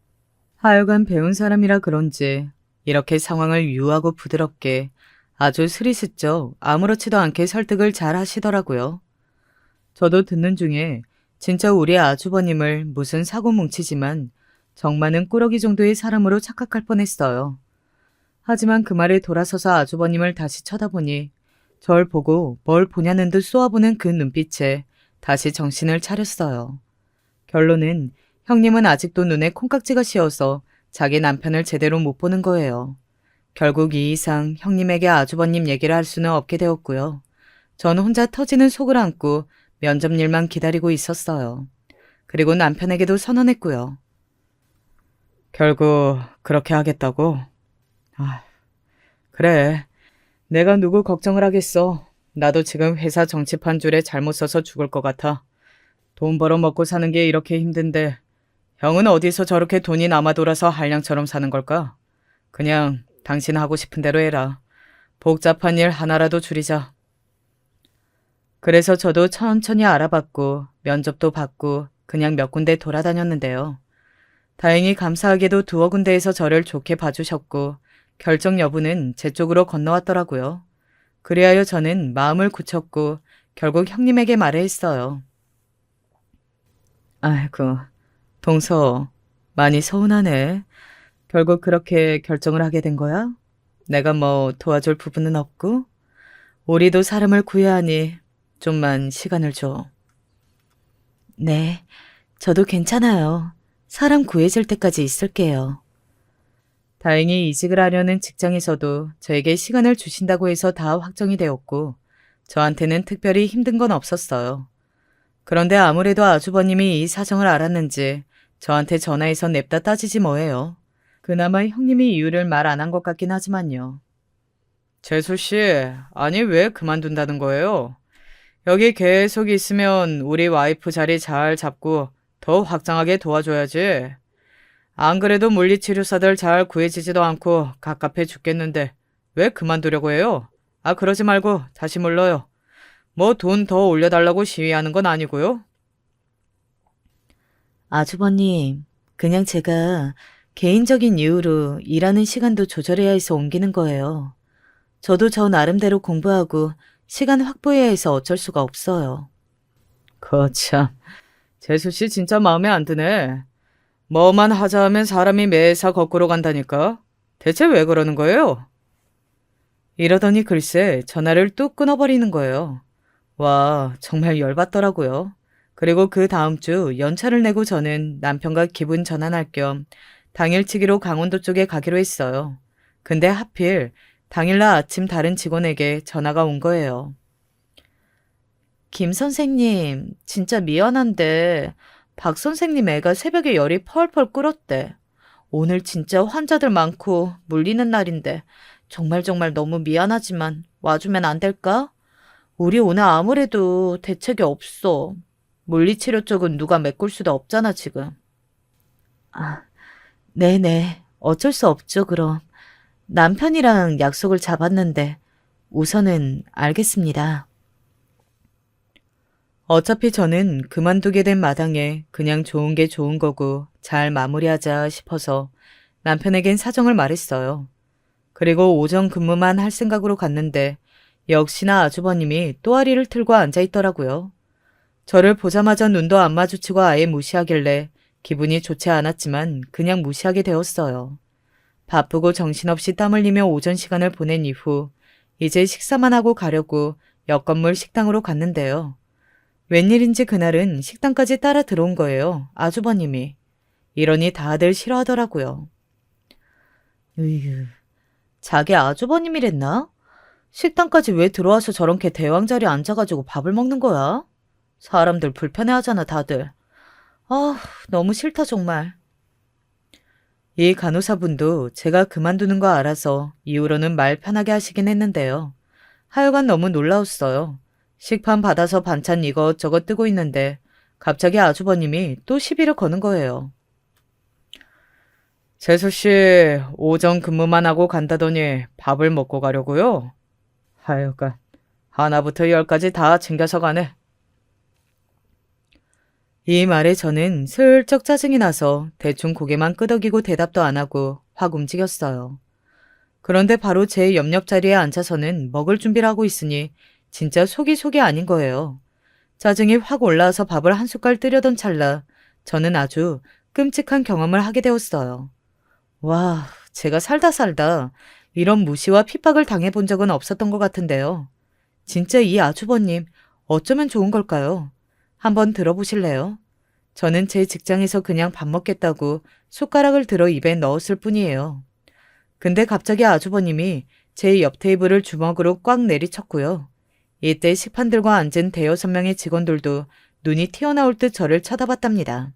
하여간 배운 사람이라 그런지 이렇게 상황을 유하고 부드럽게 아주 스리스쩍 아무렇지도 않게 설득을 잘 하시더라고요. 저도 듣는 중에 진짜 우리 아주버님을 무슨 사고 뭉치지만 정말은 꾸러기 정도의 사람으로 착각할 뻔했어요. 하지만 그 말에 돌아서서 아주버님을 다시 쳐다보니 절 보고 뭘 보냐는 듯 쏘아보는 그 눈빛에 다시 정신을 차렸어요. 결론은 형님은 아직도 눈에 콩깍지가 씌어서 자기 남편을 제대로 못 보는 거예요. 결국 이 이상 형님에게 아주버님 얘기를 할 수는 없게 되었고요. 전 혼자 터지는 속을 안고 면접 일만 기다리고 있었어요. 그리고 남편에게도 선언했고요. 결국 그렇게 하겠다고? 아, 그래. 내가 누구 걱정을 하겠어. 나도 지금 회사 정치판 줄에 잘못 서서 죽을 것 같아. 돈 벌어 먹고 사는 게 이렇게 힘든데 형은 어디서 저렇게 돈이 남아 돌아서 한량처럼 사는 걸까? 그냥 당신 하고 싶은 대로 해라. 복잡한 일 하나라도 줄이자. 그래서 저도 천천히 알아봤고 면접도 받고 그냥 몇 군데 돌아다녔는데요. 다행히 감사하게도 두어 군데에서 저를 좋게 봐주셨고 결정 여부는 제 쪽으로 건너왔더라고요. 그리하여 저는 마음을 굳혔고 결국 형님에게 말을 했어요. 아이고, 동서, 많이 서운하네. 결국 그렇게 결정을 하게 된 거야? 내가 뭐 도와줄 부분은 없고? 우리도 사람을 구해야 하니 좀만 시간을 줘. 네, 저도 괜찮아요. 사람 구해질 때까지 있을게요. 다행히 이직을 하려는 직장에서도 저에게 시간을 주신다고 해서 다 확정이 되었고, 저한테는 특별히 힘든 건 없었어요. 그런데 아무래도 아주버님이 이 사정을 알았는지 저한테 전화해서 냅다 따지지 뭐예요. 그나마 형님이 이유를 말 안 한 것 같긴 하지만요. 재수 씨, 아니 왜 그만둔다는 거예요? 여기 계속 있으면 우리 와이프 자리 잘 잡고 더 확장하게 도와줘야지. 안 그래도 물리치료사들 잘 구해지지도 않고 갑갑해 죽겠는데 왜 그만두려고 해요? 아, 그러지 말고 다시 물러요. 뭐 돈 더 올려달라고 시위하는 건 아니고요. 아주버님, 그냥 제가 개인적인 이유로 일하는 시간도 조절해야 해서 옮기는 거예요. 저도 저 나름대로 공부하고 시간 확보해야 해서 어쩔 수가 없어요. 거참, 재수 씨 진짜 마음에 안 드네. 뭐만 하자 하면 사람이 매사 거꾸로 간다니까. 대체 왜 그러는 거예요? 이러더니 글쎄 전화를 뚝 끊어버리는 거예요. 와, 정말 열받더라고요. 그리고 그 다음 주 연차를 내고 저는 남편과 기분 전환할 겸 당일치기로 강원도 쪽에 가기로 했어요. 근데 하필 당일날 아침 다른 직원에게 전화가 온 거예요. 김 선생님, 진짜 미안한데 박 선생님 애가 새벽에 열이 펄펄 끓었대. 오늘 진짜 환자들 많고 물리는 날인데 정말 정말 너무 미안하지만 와주면 안 될까? 우리 오늘 아무래도 대책이 없어. 물리치료 쪽은 누가 메꿀 수도 없잖아, 지금. 아, 네네. 어쩔 수 없죠, 그럼. 남편이랑 약속을 잡았는데 우선은 알겠습니다. 어차피 저는 그만두게 된 마당에 그냥 좋은 게 좋은 거고 잘 마무리하자 싶어서 남편에겐 사정을 말했어요. 그리고 오전 근무만 할 생각으로 갔는데 역시나 아주버님이 또아리를 틀고 앉아 있더라고요. 저를 보자마자 눈도 안 마주치고 아예 무시하길래 기분이 좋지 않았지만 그냥 무시하게 되었어요. 바쁘고 정신없이 땀 흘리며 오전 시간을 보낸 이후 이제 식사만 하고 가려고 옆 건물 식당으로 갔는데요. 웬일인지 그날은 식당까지 따라 들어온 거예요. 아주버님이. 이러니 다들 싫어하더라고요. 으유, 자기 아주버님이랬나? 식당까지 왜 들어와서 저렇게 대왕 자리에 앉아가지고 밥을 먹는 거야? 사람들 불편해하잖아, 다들. 아, 너무 싫다, 정말. 이 간호사분도 제가 그만두는 거 알아서 이후로는 말 편하게 하시긴 했는데요. 하여간 너무 놀라웠어요. 식판 받아서 반찬 이것저것 뜨고 있는데 갑자기 아주버님이 또 시비를 거는 거예요. 재수 씨, 오전 근무만 하고 간다더니 밥을 먹고 가려고요? 하여간 하나부터 열까지 다 챙겨서 가네. 이 말에 저는 슬쩍 짜증이 나서 대충 고개만 끄덕이고 대답도 안 하고 확 움직였어요. 그런데 바로 제 옆자리에 앉아서는 먹을 준비를 하고 있으니 진짜 속이 아닌 거예요. 짜증이 확 올라와서 밥을 한 숟갈 뜨려던 찰나 저는 아주 끔찍한 경험을 하게 되었어요. 와, 제가 살다 이런 무시와 핍박을 당해본 적은 없었던 것 같은데요. 진짜 이 아주버님 어쩌면 좋은 걸까요? 한번 들어보실래요? 저는 제 직장에서 그냥 밥 먹겠다고 숟가락을 들어 입에 넣었을 뿐이에요. 근데 갑자기 아주버님이 제 옆 테이블을 주먹으로 꽉 내리쳤고요. 이때 식판 들고 앉은 대여섯 명의 직원들도 눈이 튀어나올 듯 저를 쳐다봤답니다.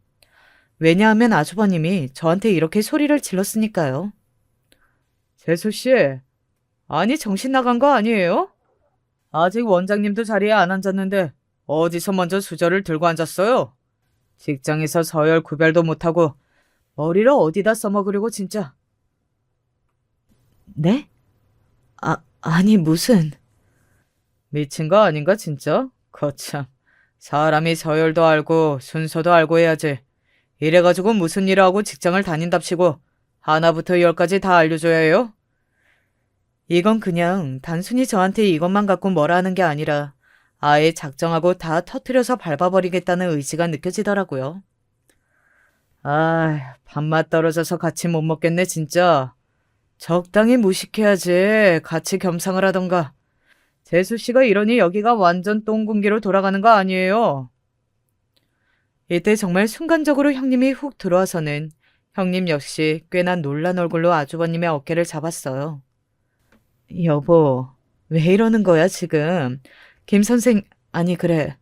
왜냐하면 아주버님이 저한테 이렇게 소리를 질렀으니까요. 재수씨, 아니 정신 나간 거 아니에요? 아직 원장님도 자리에 안 앉았는데 어디서 먼저 수저를 들고 앉았어요? 직장에서 서열 구별도 못하고 머리를 어디다 써먹으려고 진짜. 네? 아니, 무슨. 미친 거 아닌가 진짜? 거참. 사람이 서열도 알고 순서도 알고 해야지. 이래가지고 무슨 일을 하고 직장을 다닌답시고 하나부터 열까지 다 알려줘야 해요? 이건 그냥 단순히 저한테 이것만 갖고 뭐라 하는 게 아니라 아예 작정하고 다 터트려서 밟아버리겠다는 의지가 느껴지더라고요. 아, 밥맛 떨어져서 같이 못 먹겠네 진짜. 적당히 무식해야지. 같이 겸상을 하던가. 재수 씨가 이러니 여기가 완전 똥군기로 돌아가는 거 아니에요? 이때 정말 순간적으로 형님이 훅 들어와서는 형님 역시 꽤나 놀란 얼굴로 아주버님의 어깨를 잡았어요. 여보, 왜 이러는 거야, 지금? 김 선생, 아니, 그래.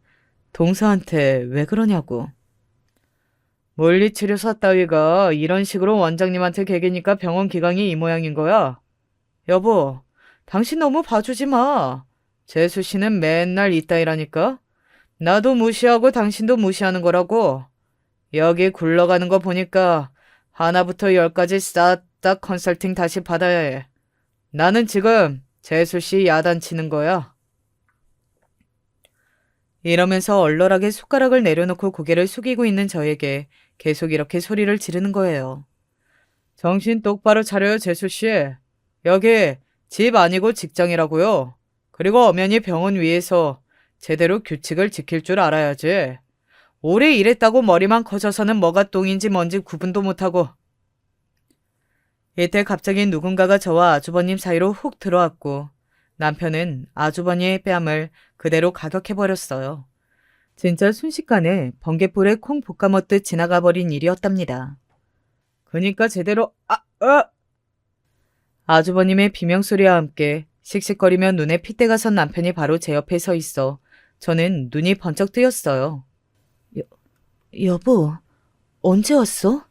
동서한테 왜 그러냐고. 물리치료사 따위가 이런 식으로 원장님한테 개기니까 병원 기강이 이 모양인 거야. 여보, 당신 너무 봐주지 마. 재수 씨는 맨날 이따위라니까. 나도 무시하고 당신도 무시하는 거라고. 여기 굴러가는 거 보니까 하나부터 열까지 싹 다 컨설팅 다시 받아야 해. 나는 지금 재수 씨 야단치는 거야. 이러면서 얼얼하게 숟가락을 내려놓고 고개를 숙이고 있는 저에게 계속 이렇게 소리를 지르는 거예요. 정신 똑바로 차려요, 재수 씨. 여기 집 아니고 직장이라고요. 그리고 엄연히 병원 위에서 제대로 규칙을 지킬 줄 알아야지. 오래 일했다고 머리만 커져서는 뭐가 똥인지 뭔지 구분도 못하고. 이때 갑자기 누군가가 저와 아주버님 사이로 훅 들어왔고 남편은 아주버니의 뺨을 그대로 가격해버렸어요. 진짜 순식간에 번갯불에 콩 볶아먹듯 지나가버린 일이었답니다. 그니까 제대로 아주버님의 비명소리와 함께 씩씩거리며 눈에 핏대가 선 남편이 바로 제 옆에 서 있어 저는 눈이 번쩍 뜨였어요. 여보, 언제 왔어?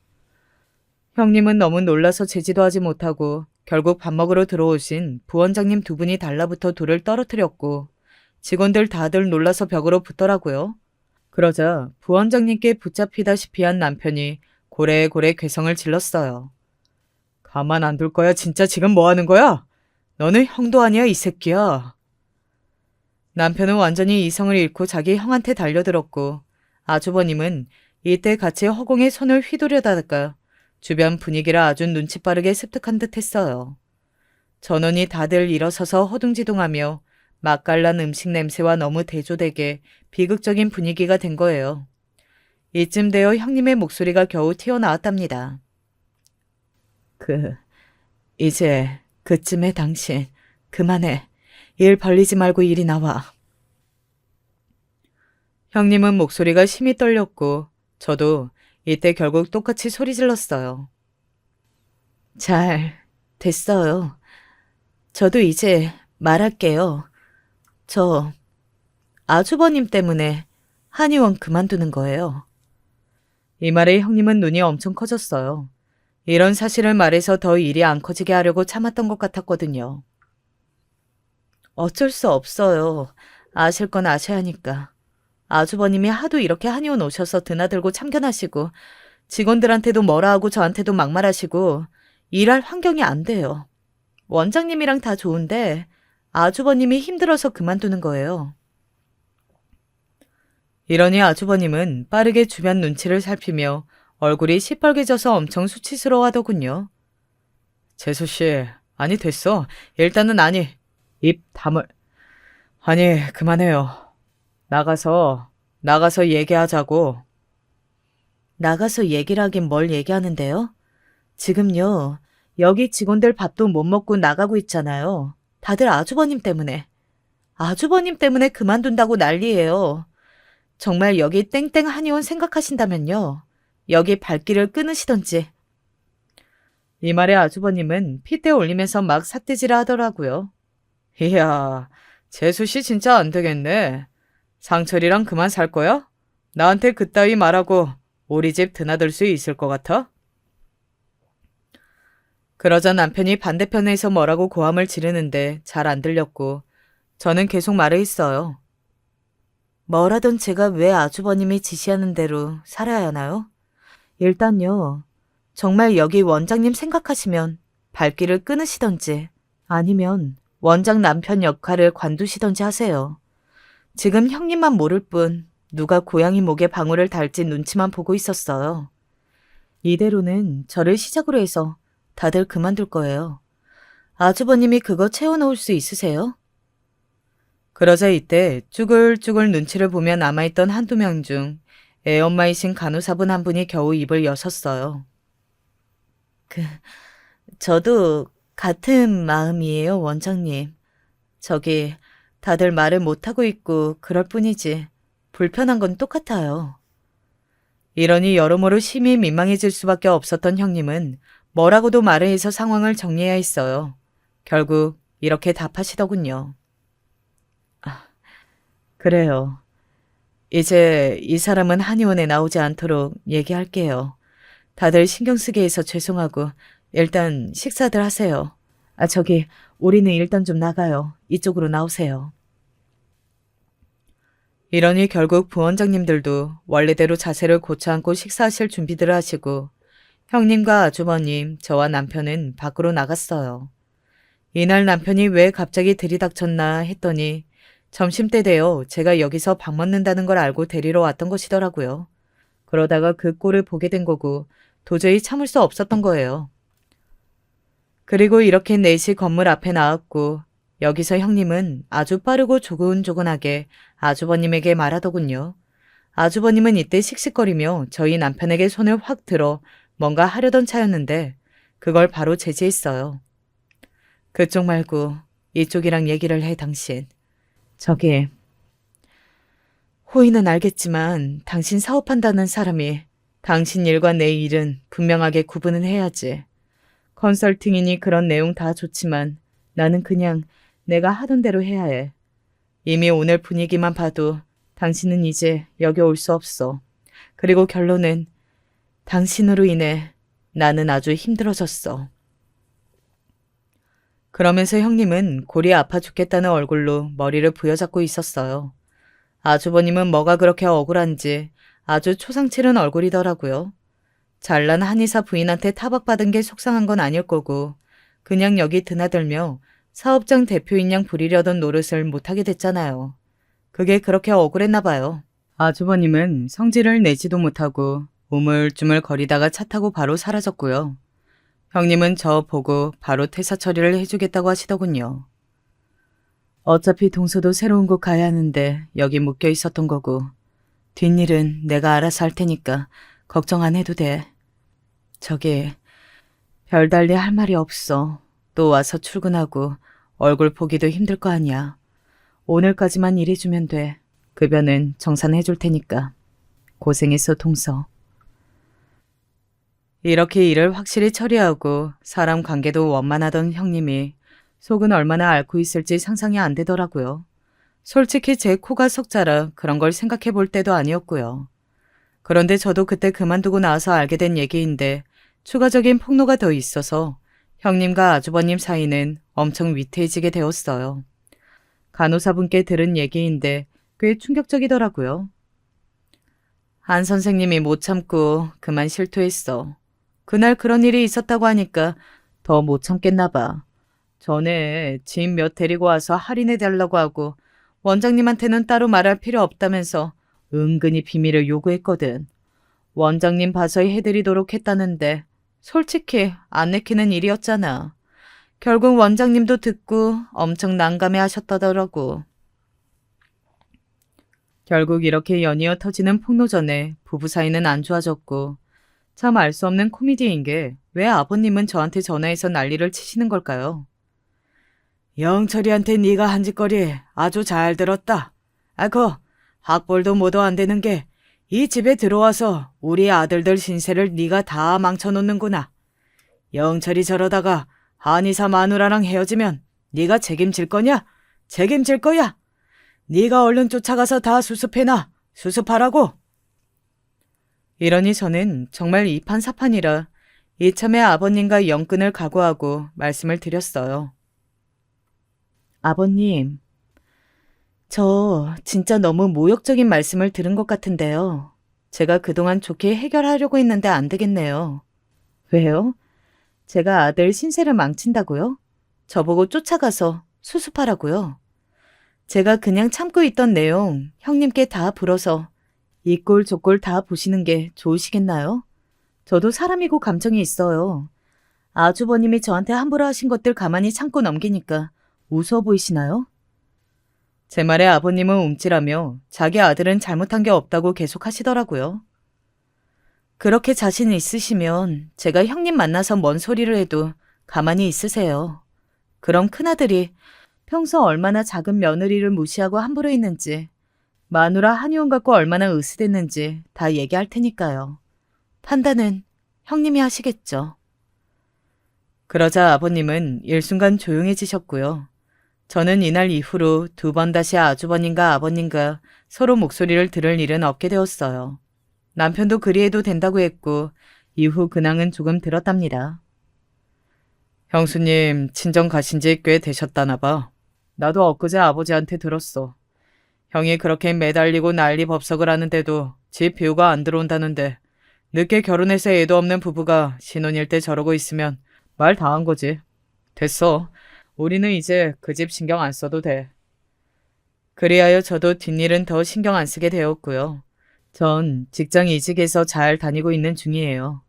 형님은 너무 놀라서 제지도 하지 못하고 결국 밥 먹으러 들어오신 부원장님 두 분이 달라붙어 돌을 떨어뜨렸고 직원들 다들 놀라서 벽으로 붙더라고요. 그러자 부원장님께 붙잡히다시피 한 남편이 고래고래 괴성을 질렀어요. 가만 안 둘 거야? 진짜 지금 뭐 하는 거야? 너는 형도 아니야, 이 새끼야. 남편은 완전히 이성을 잃고 자기 형한테 달려들었고 아주버님은 이때 같이 허공에 손을 휘두르다가 주변 분위기를 아주 눈치 빠르게 습득한 듯 했어요. 전원이 다들 일어서서 허둥지둥하며 맛깔난 음식 냄새와 너무 대조되게 비극적인 분위기가 된 거예요. 이쯤 되어 형님의 목소리가 겨우 튀어나왔답니다. 이제 그쯤에 당신 그만해. 일 벌리지 말고 이리 나와. 형님은 목소리가 심히 떨렸고 저도 이때 결국 똑같이 소리 질렀어요. 잘 됐어요. 저도 이제 말할게요. 저 아주버님 때문에 한의원 그만두는 거예요. 이 말에 형님은 눈이 엄청 커졌어요. 이런 사실을 말해서 더 일이 안 커지게 하려고 참았던 것 같았거든요. 어쩔 수 없어요. 아실 건 아셔야 하니까. 아주버님이 하도 이렇게 한의원 오셔서 드나들고 참견하시고 직원들한테도 뭐라 하고 저한테도 막말하시고 일할 환경이 안 돼요. 원장님이랑 다 좋은데 아주버님이 힘들어서 그만두는 거예요. 이러니 아주버님은 빠르게 주변 눈치를 살피며 얼굴이 시뻘개져서 엄청 수치스러워 하더군요. 재수씨, 아니 됐어. 일단은 아니. 입 다물. 아니, 그만해요. 나가서 얘기하자고. 나가서 얘기를 하긴 뭘 얘기하는데요? 지금요, 여기 직원들 밥도 못 먹고 나가고 있잖아요. 다들 아주버님 때문에. 아주버님 때문에 그만둔다고 난리예요. 정말 여기 땡땡 한의원 생각하신다면요. 여기 발길을 끊으시던지. 이 말에 아주버님은 핏대 올리면서 막 삿대질을 하더라고요. 이야, 재수씨 진짜 안 되겠네. 상철이랑 그만 살 거야? 나한테 그따위 말하고 우리 집 드나들 수 있을 것 같아? 그러자 남편이 반대편에서 뭐라고 고함을 지르는데 잘 안 들렸고 저는 계속 말을 했어요. 뭐라던 제가 왜 아주버님이 지시하는 대로 살아야 하나요? 일단요, 정말 여기 원장님 생각하시면 발길을 끊으시던지 아니면 원장 남편 역할을 관두시던지 하세요. 지금 형님만 모를 뿐 누가 고양이 목에 방울을 달지 눈치만 보고 있었어요. 이대로는 저를 시작으로 해서 다들 그만둘 거예요. 아주버님이 그거 채워놓을 수 있으세요? 그러자 이때 쭈글쭈글 눈치를 보며 남아있던 한두 명 중 애엄마이신 간호사분 한 분이 겨우 입을 여셨어요. 저도 같은 마음이에요, 원장님. 저기 다들 말을 못하고 있고 그럴 뿐이지 불편한 건 똑같아요. 이러니 여러모로 심히 민망해질 수밖에 없었던 형님은 뭐라고도 말을 해서 상황을 정리해야 했어요. 결국 이렇게 답하시더군요. 그래요. 이제 이 사람은 한의원에 나오지 않도록 얘기할게요. 다들 신경 쓰게 해서 죄송하고 일단 식사들 하세요. 저기 우리는 일단 좀 나가요. 이쪽으로 나오세요. 이러니 결국 부원장님들도 원래대로 자세를 고쳐앉고 식사하실 준비들을 하시고 형님과 아주버님, 저와 남편은 밖으로 나갔어요. 이날 남편이 왜 갑자기 들이닥쳤나 했더니 점심때 되어 제가 여기서 밥 먹는다는 걸 알고 데리러 왔던 것이더라고요. 그러다가 그 꼴을 보게 된 거고 도저히 참을 수 없었던 거예요. 그리고 이렇게 4시 건물 앞에 나왔고 여기서 형님은 아주 빠르고 조근조근하게 아주버님에게 말하더군요. 아주버님은 이때 씩씩거리며 저희 남편에게 손을 확 들어 뭔가 하려던 차였는데 그걸 바로 제지했어요. 그쪽 말고 이쪽이랑 얘기를 해 당신. 저기 호의는 알겠지만 당신 사업한다는 사람이 당신 일과 내 일은 분명하게 구분은 해야지. 컨설팅이니 그런 내용 다 좋지만 나는 그냥 내가 하던 대로 해야 해. 이미 오늘 분위기만 봐도 당신은 이제 여기 올 수 없어. 그리고 결론은 당신으로 인해 나는 아주 힘들어졌어. 그러면서 형님은 골이 아파 죽겠다는 얼굴로 머리를 부여잡고 있었어요. 아주버님은 뭐가 그렇게 억울한지 아주 초상치른 얼굴이더라고요. 잘난 한의사 부인한테 타박받은 게 속상한 건 아닐 거고 그냥 여기 드나들며 사업장 대표인 양 부리려던 노릇을 못하게 됐잖아요. 그게 그렇게 억울했나 봐요. 아주버님은 성질을 내지도 못하고 우물쭈물 거리다가 차 타고 바로 사라졌고요. 형님은 저 보고 바로 퇴사 처리를 해주겠다고 하시더군요. 어차피 동서도 새로운 곳 가야 하는데 여기 묶여 있었던 거고 뒷일은 내가 알아서 할 테니까 걱정 안 해도 돼. 저기 별달리 할 말이 없어. 또 와서 출근하고 얼굴 보기도 힘들 거 아니야. 오늘까지만 일해주면 돼. 급여는 정산해줄 테니까. 고생했어, 동서. 이렇게 일을 확실히 처리하고 사람 관계도 원만하던 형님이 속은 얼마나 앓고 있을지 상상이 안 되더라고요. 솔직히 제 코가 석자라 그런 걸 생각해 볼 때도 아니었고요. 그런데 저도 그때 그만두고 나와서 알게 된 얘기인데 추가적인 폭로가 더 있어서 형님과 아주버님 사이는 엄청 위태해지게 되었어요. 간호사분께 들은 얘기인데 꽤 충격적이더라고요. 한 선생님이 못 참고 그만 실토했어. 그날 그런 일이 있었다고 하니까 더 못 참겠나 봐. 전에 지인 몇 데리고 와서 할인해달라고 하고 원장님한테는 따로 말할 필요 없다면서 은근히 비밀을 요구했거든. 원장님 봐서 해드리도록 했다는데 솔직히 안 내키는 일이었잖아. 결국 원장님도 듣고 엄청 난감해 하셨다더라고. 결국 이렇게 연이어 터지는 폭로전에 부부 사이는 안 좋아졌고 참 알 수 없는 코미디인 게 왜 아버님은 저한테 전화해서 난리를 치시는 걸까요? 영철이한테 네가 한 짓거리 아주 잘 들었다. 학벌도 모두 안 되는 게 이 집에 들어와서 우리 아들들 신세를 네가 다 망쳐놓는구나. 영철이 저러다가 한의사 마누라랑 헤어지면 네가 책임질 거냐? 책임질 거야? 네가 얼른 쫓아가서 다 수습해놔. 수습하라고. 이러니 저는 정말 이판사판이라 이참에 아버님과 영끈을 각오하고 말씀을 드렸어요. 아버님, 저 진짜 너무 모욕적인 말씀을 들은 것 같은데요. 제가 그동안 좋게 해결하려고 했는데 안 되겠네요. 왜요? 제가 아들 신세를 망친다고요? 저보고 쫓아가서 수습하라고요? 제가 그냥 참고 있던 내용 형님께 다 불어서 이 꼴 저 꼴 다 보시는 게 좋으시겠나요? 저도 사람이고 감정이 있어요. 아주버님이 저한테 함부로 하신 것들 가만히 참고 넘기니까 우스워 보이시나요? 제 말에 아버님은 움찔하며 자기 아들은 잘못한 게 없다고 계속 하시더라고요. 그렇게 자신 있으시면 제가 형님 만나서 뭔 소리를 해도 가만히 있으세요. 그럼 큰아들이 평소 얼마나 작은 며느리를 무시하고 함부로 했는지 마누라 한의원 갖고 얼마나 으스댔는지 다 얘기할 테니까요. 판단은 형님이 하시겠죠. 그러자 아버님은 일순간 조용해지셨고요. 저는 이날 이후로 2번 다시 아주버님과 아버님과 서로 목소리를 들을 일은 없게 되었어요. 남편도 그리해도 된다고 했고 이후 근황은 조금 들었답니다. 형수님 친정 가신 지 꽤 되셨다나 봐. 나도 엊그제 아버지한테 들었어. 형이 그렇게 매달리고 난리 법석을 하는데도 집 비우가 안 들어온다는데 늦게 결혼해서 애도 없는 부부가 신혼일 때 저러고 있으면 말 다 한 거지. 됐어. 우리는 이제 그 집 신경 안 써도 돼. 그리하여 저도 뒷일은 더 신경 안 쓰게 되었고요. 전 직장 이직해서 잘 다니고 있는 중이에요.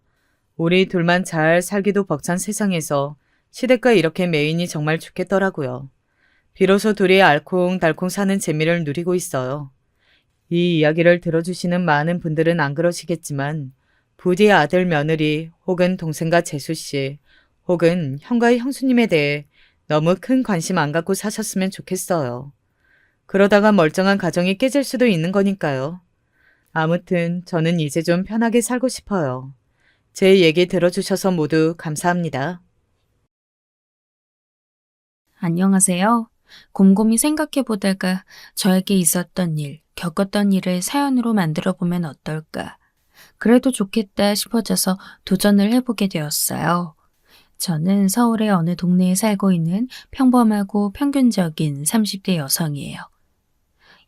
우리 둘만 잘 살기도 벅찬 세상에서 시댁과 이렇게 매인이 정말 좋겠더라고요. 비로소 둘이 알콩달콩 사는 재미를 누리고 있어요. 이 이야기를 들어주시는 많은 분들은 안 그러시겠지만 부디 아들 며느리 혹은 동생과 재수씨 혹은 형과 형수님에 대해 너무 큰 관심 안 갖고 사셨으면 좋겠어요. 그러다가 멀쩡한 가정이 깨질 수도 있는 거니까요. 아무튼 저는 이제 좀 편하게 살고 싶어요. 제 얘기 들어주셔서 모두 감사합니다. 안녕하세요. 곰곰이 생각해보다가 저에게 있었던 일, 겪었던 일을 사연으로 만들어 보면 어떨까. 그래도 좋겠다 싶어져서 도전을 해보게 되었어요. 저는 서울의 어느 동네에 살고 있는 평범하고 평균적인 30대 여성이에요.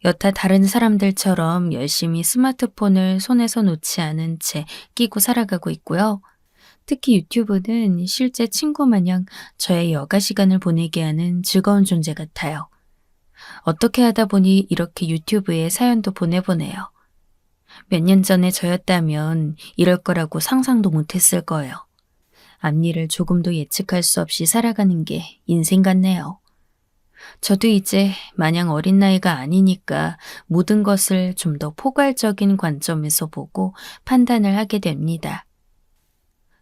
여타 다른 사람들처럼 열심히 스마트폰을 손에서 놓지 않은 채 끼고 살아가고 있고요. 특히 유튜브는 실제 친구 마냥 저의 여가 시간을 보내게 하는 즐거운 존재 같아요. 어떻게 하다 보니 이렇게 유튜브에 사연도 보내보네요. 몇 년 전에 저였다면 이럴 거라고 상상도 못했을 거예요. 앞일을 조금도 예측할 수 없이 살아가는 게 인생 같네요. 저도 이제 마냥 어린 나이가 아니니까 모든 것을 좀 더 포괄적인 관점에서 보고 판단을 하게 됩니다.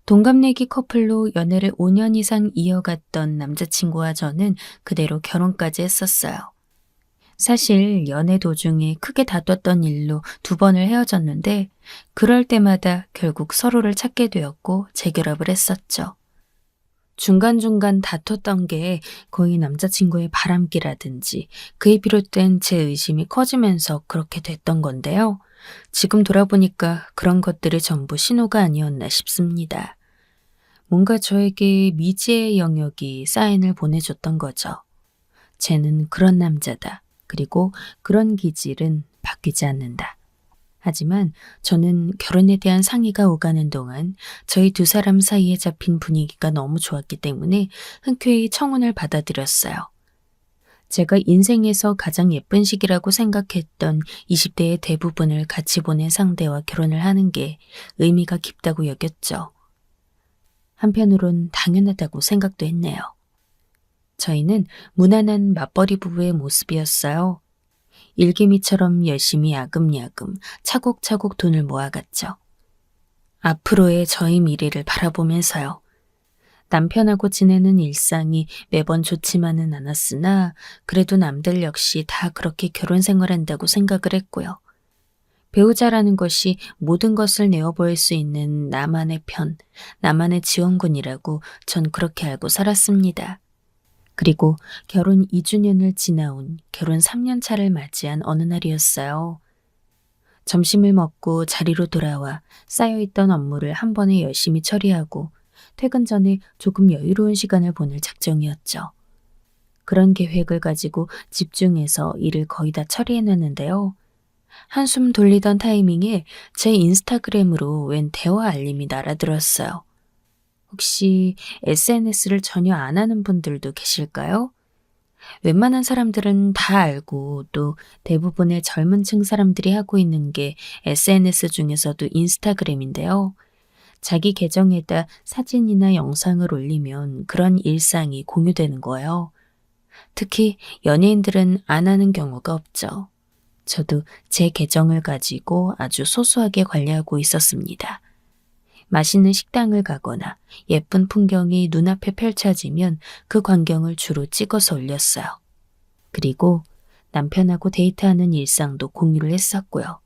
동갑내기 커플로 연애를 5년 이상 이어갔던 남자친구와 저는 그대로 결혼까지 했었어요. 사실 연애 도중에 크게 다퉜던 일로 2번을 헤어졌는데 그럴 때마다 결국 서로를 찾게 되었고 재결합을 했었죠. 중간중간 다퉜던 게 거의 남자친구의 바람기라든지 그에 비롯된 제 의심이 커지면서 그렇게 됐던 건데요. 지금 돌아보니까 그런 것들이 전부 신호가 아니었나 싶습니다. 뭔가 저에게 미지의 영역이 사인을 보내줬던 거죠. 쟤는 그런 남자다. 그리고 그런 기질은 바뀌지 않는다. 하지만 저는 결혼에 대한 상의가 오가는 동안 저희 2사람 사이에 잡힌 분위기가 너무 좋았기 때문에 흔쾌히 청혼을 받아들였어요. 제가 인생에서 가장 예쁜 시기라고 생각했던 20대의 대부분을 같이 보낸 상대와 결혼을 하는 게 의미가 깊다고 여겼죠. 한편으론 당연하다고 생각도 했네요. 저희는 무난한 맞벌이 부부의 모습이었어요. 일개미처럼 열심히 야금야금 차곡차곡 돈을 모아갔죠. 앞으로의 저희 미래를 바라보면서요. 남편하고 지내는 일상이 매번 좋지만은 않았으나 그래도 남들 역시 다 그렇게 결혼 생활한다고 생각을 했고요. 배우자라는 것이 모든 것을 내어보일 수 있는 나만의 편, 나만의 지원군이라고 전 그렇게 알고 살았습니다. 그리고 결혼 2주년을 지나온 결혼 3년 차를 맞이한 어느 날이었어요. 점심을 먹고 자리로 돌아와 쌓여있던 업무를 한 번에 열심히 처리하고 퇴근 전에 조금 여유로운 시간을 보낼 작정이었죠. 그런 계획을 가지고 집중해서 일을 거의 다 처리해놨는데요. 한숨 돌리던 타이밍에 제 인스타그램으로 웬 대화 알림이 날아들었어요. 혹시 SNS를 전혀 안 하는 분들도 계실까요? 웬만한 사람들은 다 알고 또 대부분의 젊은 층 사람들이 하고 있는 게 SNS 중에서도 인스타그램인데요. 자기 계정에다 사진이나 영상을 올리면 그런 일상이 공유되는 거예요. 특히 연예인들은 안 하는 경우가 없죠. 저도 제 계정을 가지고 아주 소소하게 관리하고 있었습니다. 맛있는 식당을 가거나 예쁜 풍경이 눈앞에 펼쳐지면 그 광경을 주로 찍어서 올렸어요. 그리고 남편하고 데이트하는 일상도 공유를 했었고요.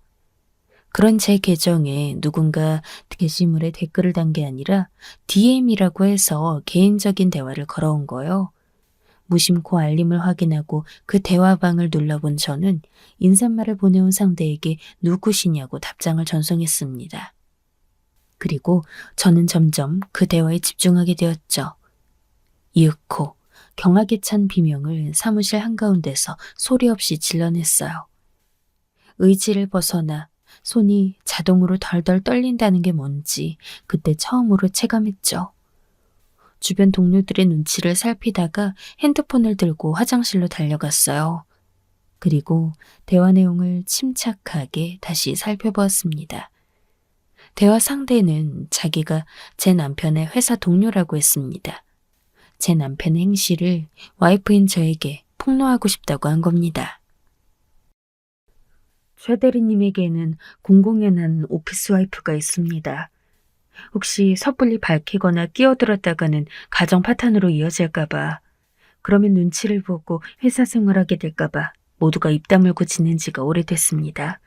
그런 제 계정에 누군가 게시물에 댓글을 단 게 아니라 DM이라고 해서 개인적인 대화를 걸어온 거예요. 무심코 알림을 확인하고 그 대화방을 눌러본 저는 인사말을 보내온 상대에게 누구시냐고 답장을 전송했습니다. 그리고 저는 점점 그 대화에 집중하게 되었죠. 이윽고 경악에 찬 비명을 사무실 한가운데서 소리 없이 질러냈어요. 의지를 벗어나 손이 자동으로 덜덜 떨린다는 게 뭔지 그때 처음으로 체감했죠. 주변 동료들의 눈치를 살피다가 핸드폰을 들고 화장실로 달려갔어요. 그리고 대화 내용을 침착하게 다시 살펴보았습니다. 대화 상대는 자기가 제 남편의 회사 동료라고 했습니다. 제 남편의 행실을 와이프인 저에게 폭로하고 싶다고 한 겁니다. 최 대리님에게는 공공연한 오피스 와이프가 있습니다. 혹시 섣불리 밝히거나 끼어들었다가는 가정 파탄으로 이어질까봐, 그러면 눈치를 보고 회사 생활하게 될까봐 모두가 입 다물고 지낸 지가 오래됐습니다.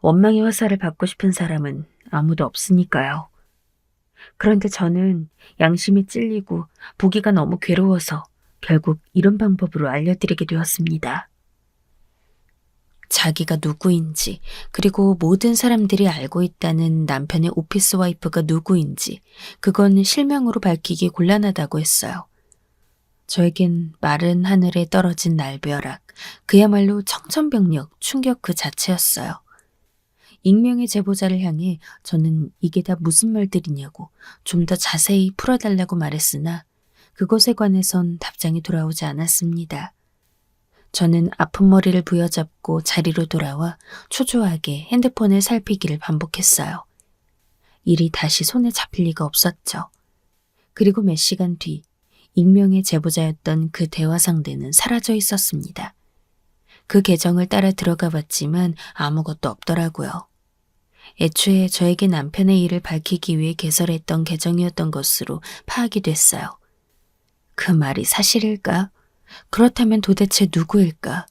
원망의 화살을 받고 싶은 사람은 아무도 없으니까요. 그런데 저는 양심이 찔리고 보기가 너무 괴로워서 결국 이런 방법으로 알려드리게 되었습니다. 자기가 누구인지, 그리고 모든 사람들이 알고 있다는 남편의 오피스 와이프가 누구인지, 그건 실명으로 밝히기 곤란하다고 했어요. 저에겐 마른 하늘에 떨어진 날벼락, 그야말로 청천벽력 충격 그 자체였어요. 익명의 제보자를 향해 저는 이게 다 무슨 말들이냐고 좀 더 자세히 풀어달라고 말했으나 그것에 관해선 답장이 돌아오지 않았습니다. 저는 아픈 머리를 부여잡고 자리로 돌아와 초조하게 핸드폰을 살피기를 반복했어요. 일이 다시 손에 잡힐 리가 없었죠. 그리고 몇 시간 뒤 익명의 제보자였던 그 대화 상대는 사라져 있었습니다. 그 계정을 따라 들어가 봤지만 아무것도 없더라고요. 애초에 저에게 남편의 일을 밝히기 위해 개설했던 계정이었던 것으로 파악이 됐어요. 그 말이 사실일까? 그렇다면 도대체 누구일까?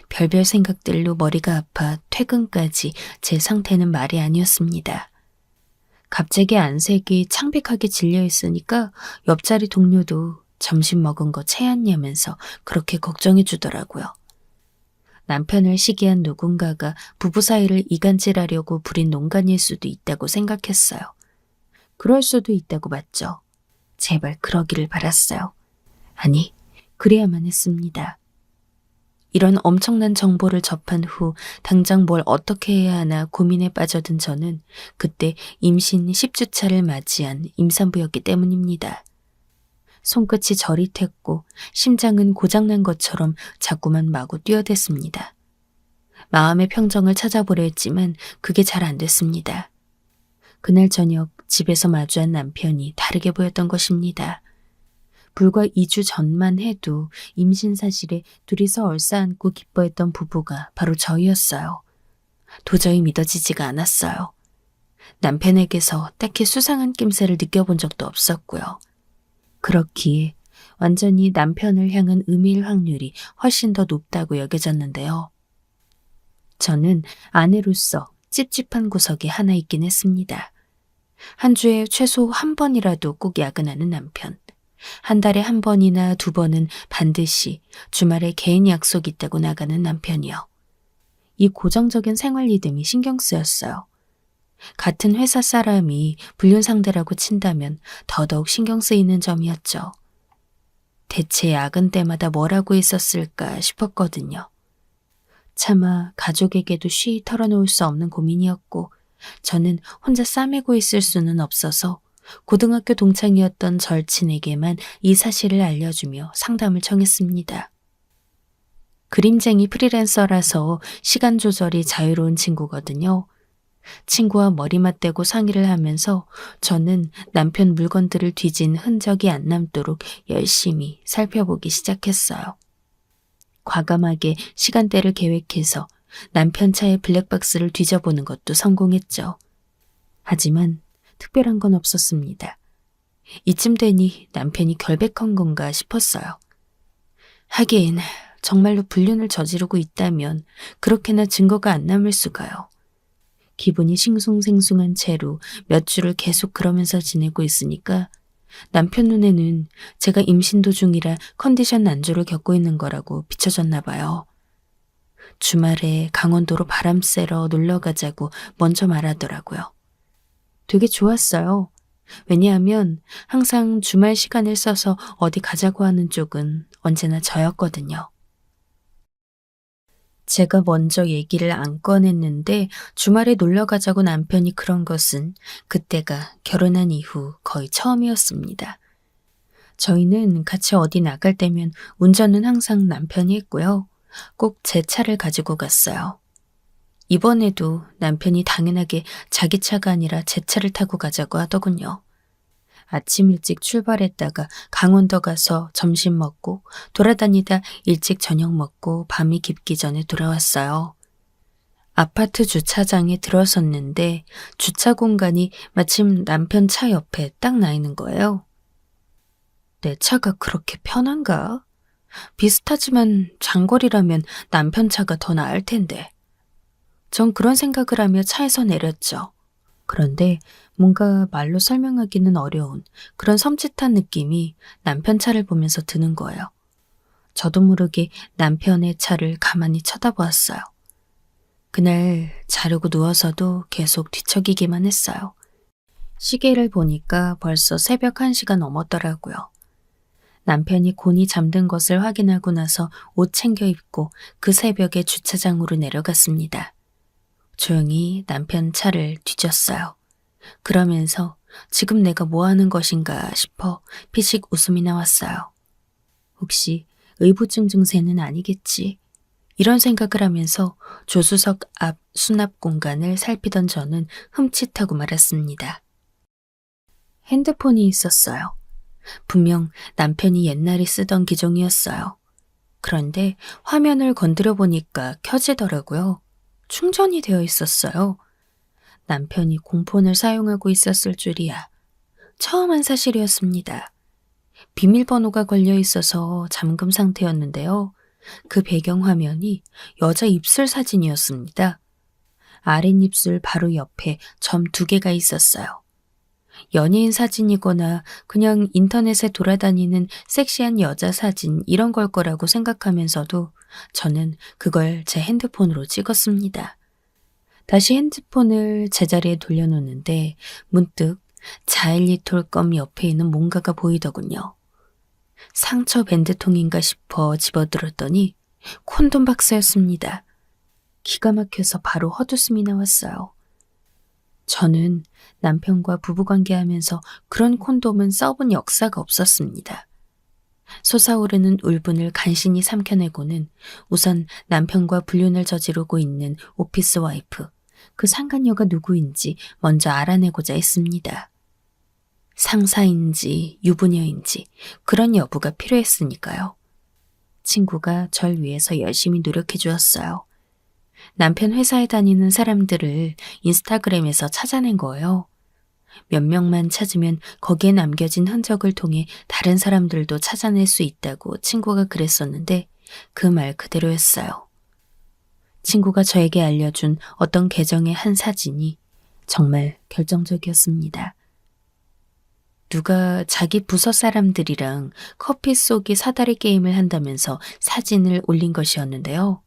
별별 생각들로 머리가 아파 퇴근까지 제 상태는 말이 아니었습니다. 갑자기 안색이 창백하게 질려있으니까 옆자리 동료도 점심 먹은 거 체했냐면서 그렇게 걱정해 주더라고요. 남편을 시기한 누군가가 부부 사이를 이간질하려고 부린 농간일 수도 있다고 생각했어요. 그럴 수도 있다고 봤죠. 제발 그러기를 바랐어요. 아니, 그래야만 했습니다. 이런 엄청난 정보를 접한 후 당장 뭘 어떻게 해야 하나 고민에 빠져든 저는 그때 임신 10주차를 맞이한 임산부였기 때문입니다. 손끝이 저릿했고 심장은 고장난 것처럼 자꾸만 마구 뛰어댔습니다. 마음의 평정을 찾아보려 했지만 그게 잘 안 됐습니다. 그날 저녁 집에서 마주한 남편이 다르게 보였던 것입니다. 불과 2주 전만 해도 임신 사실에 둘이서 얼싸안고 기뻐했던 부부가 바로 저희였어요. 도저히 믿어지지가 않았어요. 남편에게서 딱히 수상한 낌새를 느껴본 적도 없었고요. 그렇기에 완전히 남편을 향한 의미일 확률이 훨씬 더 높다고 여겨졌는데요. 저는 아내로서 찝찝한 구석이 하나 있긴 했습니다. 한 주에 최소 한 번이라도 꼭 야근하는 남편. 한 달에 한 번이나 두 번은 반드시 주말에 개인 약속이 있다고 나가는 남편이요. 이 고정적인 생활 리듬이 신경 쓰였어요. 같은 회사 사람이 불륜 상대라고 친다면 더더욱 신경 쓰이는 점이었죠. 대체 야근 때마다 뭘 하고 있었을까 싶었거든요. 차마 가족에게도 쉬이 털어놓을 수 없는 고민이었고 저는 혼자 싸매고 있을 수는 없어서 고등학교 동창이었던 절친에게만 이 사실을 알려주며 상담을 청했습니다. 그림쟁이 프리랜서라서 시간 조절이 자유로운 친구거든요. 친구와 머리 맞대고 상의를 하면서 저는 남편 물건들을 뒤진 흔적이 안 남도록 열심히 살펴보기 시작했어요. 과감하게 시간대를 계획해서 남편 차의 블랙박스를 뒤져보는 것도 성공했죠. 하지만 특별한 건 없었습니다. 이쯤 되니 남편이 결백한 건가 싶었어요. 하긴 정말로 불륜을 저지르고 있다면 그렇게나 증거가 안 남을 수가요. 기분이 싱숭생숭한 채로 몇 주를 계속 그러면서 지내고 있으니까 남편 눈에는 제가 임신 도중이라 컨디션 난조를 겪고 있는 거라고 비춰졌나 봐요. 주말에 강원도로 바람 쐬러 놀러 가자고 먼저 말하더라고요. 되게 좋았어요. 왜냐하면 항상 주말 시간을 써서 어디 가자고 하는 쪽은 언제나 저였거든요. 제가 먼저 얘기를 안 꺼냈는데 주말에 놀러 가자고 남편이 그런 것은 그때가 결혼한 이후 거의 처음이었습니다. 저희는 같이 어디 나갈 때면 운전은 항상 남편이 했고요. 꼭 제 차를 가지고 갔어요. 이번에도 남편이 당연하게 자기 차가 아니라 제 차를 타고 가자고 하더군요. 아침 일찍 출발했다가 강원도 가서 점심 먹고 돌아다니다 일찍 저녁 먹고 밤이 깊기 전에 돌아왔어요. 아파트 주차장에 들어섰는데 주차 공간이 마침 남편 차 옆에 딱 나 있는 거예요. 내 차가 그렇게 편한가? 비슷하지만 장거리라면 남편 차가 더 나을 텐데. 전 그런 생각을 하며 차에서 내렸죠. 그런데 뭔가 말로 설명하기는 어려운 그런 섬찟한 느낌이 남편 차를 보면서 드는 거예요. 저도 모르게 남편의 차를 가만히 쳐다보았어요. 그날 자려고 누워서도 계속 뒤척이기만 했어요. 시계를 보니까 벌써 새벽 1시가 넘었더라고요. 남편이 곤히 잠든 것을 확인하고 나서 옷 챙겨 입고 그 새벽에 주차장으로 내려갔습니다. 조용히 남편 차를 뒤졌어요. 그러면서 지금 내가 뭐 하는 것인가 싶어 피식 웃음이 나왔어요. 혹시 의부증 증세는 아니겠지? 이런 생각을 하면서 조수석 앞 수납 공간을 살피던 저는 흠칫하고 말았습니다. 핸드폰이 있었어요. 분명 남편이 옛날에 쓰던 기종이었어요. 그런데 화면을 건드려 보니까 켜지더라고요. 충전이 되어 있었어요. 남편이 공폰을 사용하고 있었을 줄이야. 처음 한 사실이었습니다. 비밀번호가 걸려 있어서 잠금 상태였는데요. 그 배경 화면이 여자 입술 사진이었습니다. 아랫입술 바로 옆에 점 2개가 있었어요. 연예인 사진이거나 그냥 인터넷에 돌아다니는 섹시한 여자 사진 이런 걸 거라고 생각하면서도 저는 그걸 제 핸드폰으로 찍었습니다. 다시 핸드폰을 제자리에 돌려놓는데 문득 자일리톨껌 옆에 있는 뭔가가 보이더군요. 상처 밴드통인가 싶어 집어들었더니 콘돔 박스였습니다. 기가 막혀서 바로 헛웃음이 나왔어요. 저는 남편과 부부관계하면서 그런 콘돔은 써본 역사가 없었습니다. 솟아오르는 울분을 간신히 삼켜내고는 우선 남편과 불륜을 저지르고 있는 오피스 와이프, 그 상간녀가 누구인지 먼저 알아내고자 했습니다. 상사인지 유부녀인지 그런 여부가 필요했으니까요. 친구가 절 위해서 열심히 노력해 주었어요. 남편 회사에 다니는 사람들을 인스타그램에서 찾아낸 거예요. 몇 명만 찾으면 거기에 남겨진 흔적을 통해 다른 사람들도 찾아낼 수 있다고 친구가 그랬었는데 그 말 그대로였어요. 친구가 저에게 알려준 어떤 계정의 한 사진이 정말 결정적이었습니다. 누가 자기 부서 사람들이랑 커피 쏘기 사다리 게임을 한다면서 사진을 올린 것이었는데요.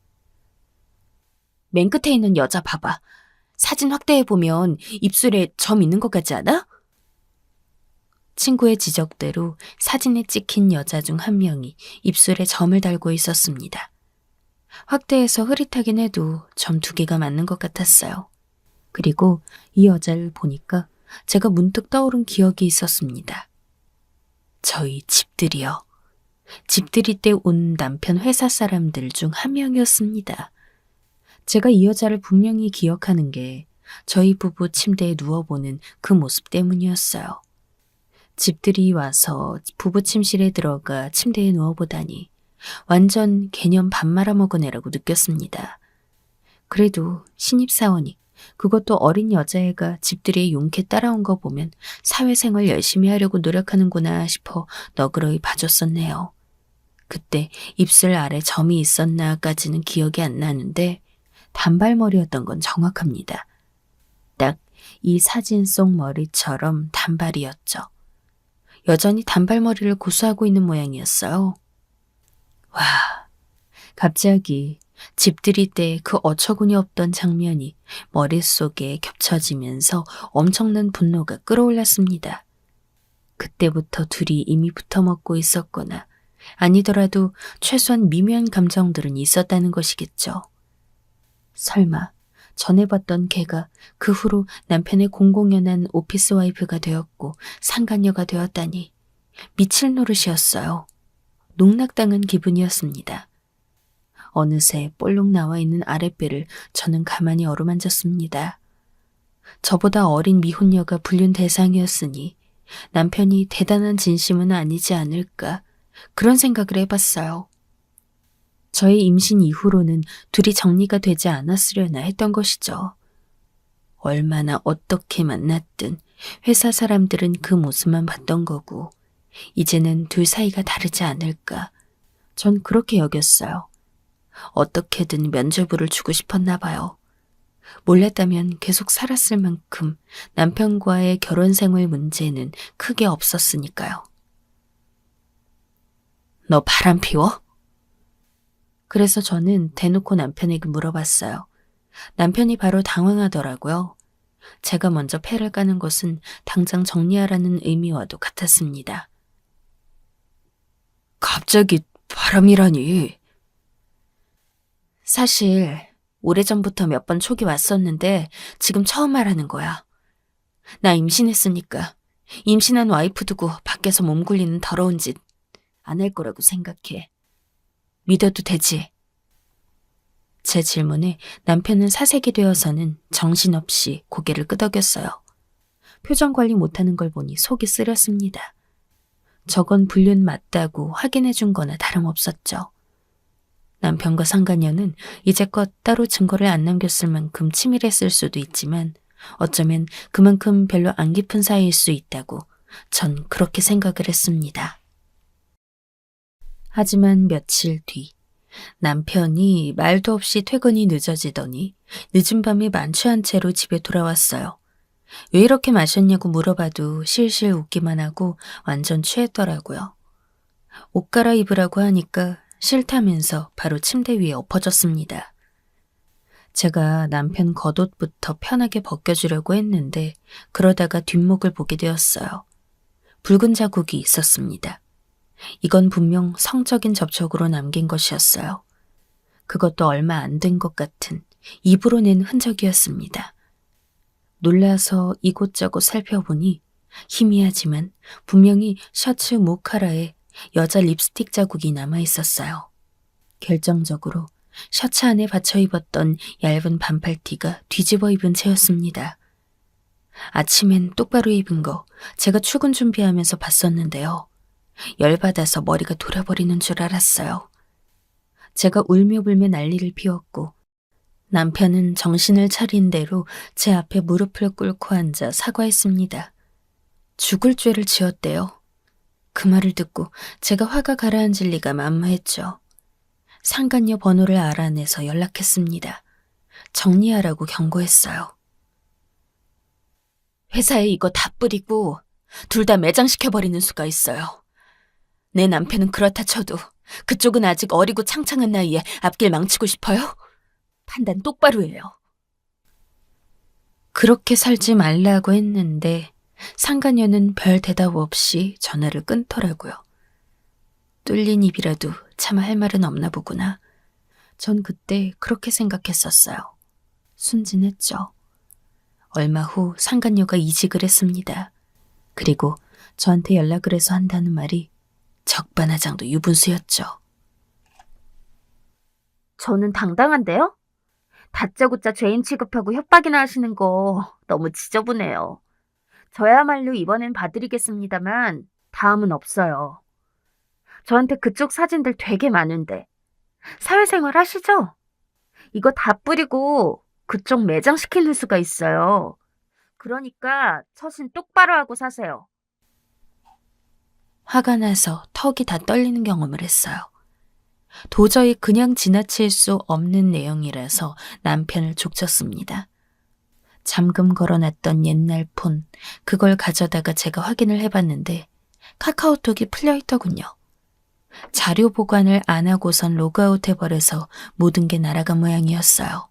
맨 끝에 있는 여자 봐봐. 사진 확대해보면 입술에 점 있는 것 같지 않아? 친구의 지적대로 사진에 찍힌 여자 중 한 명이 입술에 점을 달고 있었습니다. 확대해서 흐릿하긴 해도 점 2개가 맞는 것 같았어요. 그리고 이 여자를 보니까 제가 문득 떠오른 기억이 있었습니다. 저희 집들이요. 집들이 때 온 남편 회사 사람들 중 한 명이었습니다. 제가 이 여자를 분명히 기억하는 게 저희 부부 침대에 누워보는 그 모습 때문이었어요. 집들이 와서 부부 침실에 들어가 침대에 누워보다니 완전 개념 밥 말아먹은 애라고 느꼈습니다. 그래도 신입사원이 그것도 어린 여자애가 집들이에 용케 따라온 거 보면 사회생활 열심히 하려고 노력하는구나 싶어 너그러이 봐줬었네요. 그때 입술 아래 점이 있었나까지는 기억이 안 나는데 단발머리였던 건 정확합니다. 딱 이 사진 속 머리처럼 단발이었죠. 여전히 단발머리를 고수하고 있는 모양이었어요. 와, 갑자기 집들이 때 그 어처구니 없던 장면이 머릿속에 겹쳐지면서 엄청난 분노가 끌어올랐습니다. 그때부터 둘이 이미 붙어먹고 있었거나 아니더라도 최소한 미묘한 감정들은 있었다는 것이겠죠. 설마 전에 봤던 걔가 그 후로 남편의 공공연한 오피스 와이프가 되었고 상간녀가 되었다니 미칠 노릇이었어요. 농락당한 기분이었습니다. 어느새 볼록 나와 있는 아랫배를 저는 가만히 어루만졌습니다. 저보다 어린 미혼녀가 불륜 대상이었으니 남편이 대단한 진심은 아니지 않을까 그런 생각을 해봤어요. 저의 임신 이후로는 둘이 정리가 되지 않았으려나 했던 것이죠. 얼마나 어떻게 만났든 회사 사람들은 그 모습만 봤던 거고 이제는 둘 사이가 다르지 않을까 전 그렇게 여겼어요. 어떻게든 면죄부를 주고 싶었나 봐요. 몰랐다면 계속 살았을 만큼 남편과의 결혼 생활 문제는 크게 없었으니까요. 너 바람 피워? 그래서 저는 대놓고 남편에게 물어봤어요. 남편이 바로 당황하더라고요. 제가 먼저 패를 까는 것은 당장 정리하라는 의미와도 같았습니다. 갑자기 바람이라니. 사실 오래전부터 몇 번 촉이 왔었는데 지금 처음 말하는 거야. 나 임신했으니까 임신한 와이프 두고 밖에서 몸 굴리는 더러운 짓 안 할 거라고 생각해. 믿어도 되지? 제 질문에 남편은 사색이 되어서는 정신없이 고개를 끄덕였어요. 표정 관리 못하는 걸 보니 속이 쓰렸습니다. 저건 불륜 맞다고 확인해 준 거나 다름없었죠. 남편과 상간녀는 이제껏 따로 증거를 안 남겼을 만큼 치밀했을 수도 있지만 어쩌면 그만큼 별로 안 깊은 사이일 수 있다고 전 그렇게 생각을 했습니다. 하지만 며칠 뒤 남편이 말도 없이 퇴근이 늦어지더니 늦은 밤에 만취한 채로 집에 돌아왔어요. 왜 이렇게 마셨냐고 물어봐도 실실 웃기만 하고 완전 취했더라고요. 옷 갈아입으라고 하니까 싫다면서 바로 침대 위에 엎어졌습니다. 제가 남편 겉옷부터 편하게 벗겨주려고 했는데 그러다가 뒷목을 보게 되었어요. 붉은 자국이 있었습니다. 이건 분명 성적인 접촉으로 남긴 것이었어요. 그것도 얼마 안 된 것 같은 입으로 낸 흔적이었습니다. 놀라서 이곳저곳 살펴보니 희미하지만 분명히 셔츠 목하라에 여자 립스틱 자국이 남아 있었어요. 결정적으로 셔츠 안에 받쳐 입었던 얇은 반팔티가 뒤집어 입은 채였습니다. 아침엔 똑바로 입은 거 제가 출근 준비하면서 봤었는데요. 열받아서 머리가 돌아버리는 줄 알았어요. 제가 울며불며 난리를 피웠고 남편은 정신을 차린 대로 제 앞에 무릎을 꿇고 앉아 사과했습니다. 죽을 죄를 지었대요. 그 말을 듣고 제가 화가 가라앉을 리가 만무했죠. 상간녀 번호를 알아내서 연락했습니다. 정리하라고 경고했어요. 회사에 이거 다 뿌리고 둘 다 매장시켜버리는 수가 있어요. 내 남편은 그렇다 쳐도 그쪽은 아직 어리고 창창한 나이에 앞길 망치고 싶어요? 판단 똑바로 해요. 그렇게 살지 말라고 했는데 상간녀는 별 대답 없이 전화를 끊더라고요. 뚫린 입이라도 차마 할 말은 없나 보구나. 전 그때 그렇게 생각했었어요. 순진했죠. 얼마 후 상간녀가 이직을 했습니다. 그리고 저한테 연락을 해서 한다는 말이 적반하장도 유분수였죠. 저는 당당한데요? 다짜고짜 죄인 취급하고 협박이나 하시는 거 너무 지저분해요. 저야말로 이번엔 봐드리겠습니다만 다음은 없어요. 저한테 그쪽 사진들 되게 많은데 사회생활 하시죠? 이거 다 뿌리고 그쪽 매장시키는 수가 있어요. 그러니까 처신 똑바로 하고 사세요. 화가 나서 턱이 다 떨리는 경험을 했어요. 도저히 그냥 지나칠 수 없는 내용이라서 남편을 족쳤습니다. 잠금 걸어놨던 옛날 폰, 그걸 가져다가 제가 확인을 해봤는데 카카오톡이 풀려있더군요. 자료 보관을 안 하고선 로그아웃 해버려서 모든 게 날아간 모양이었어요.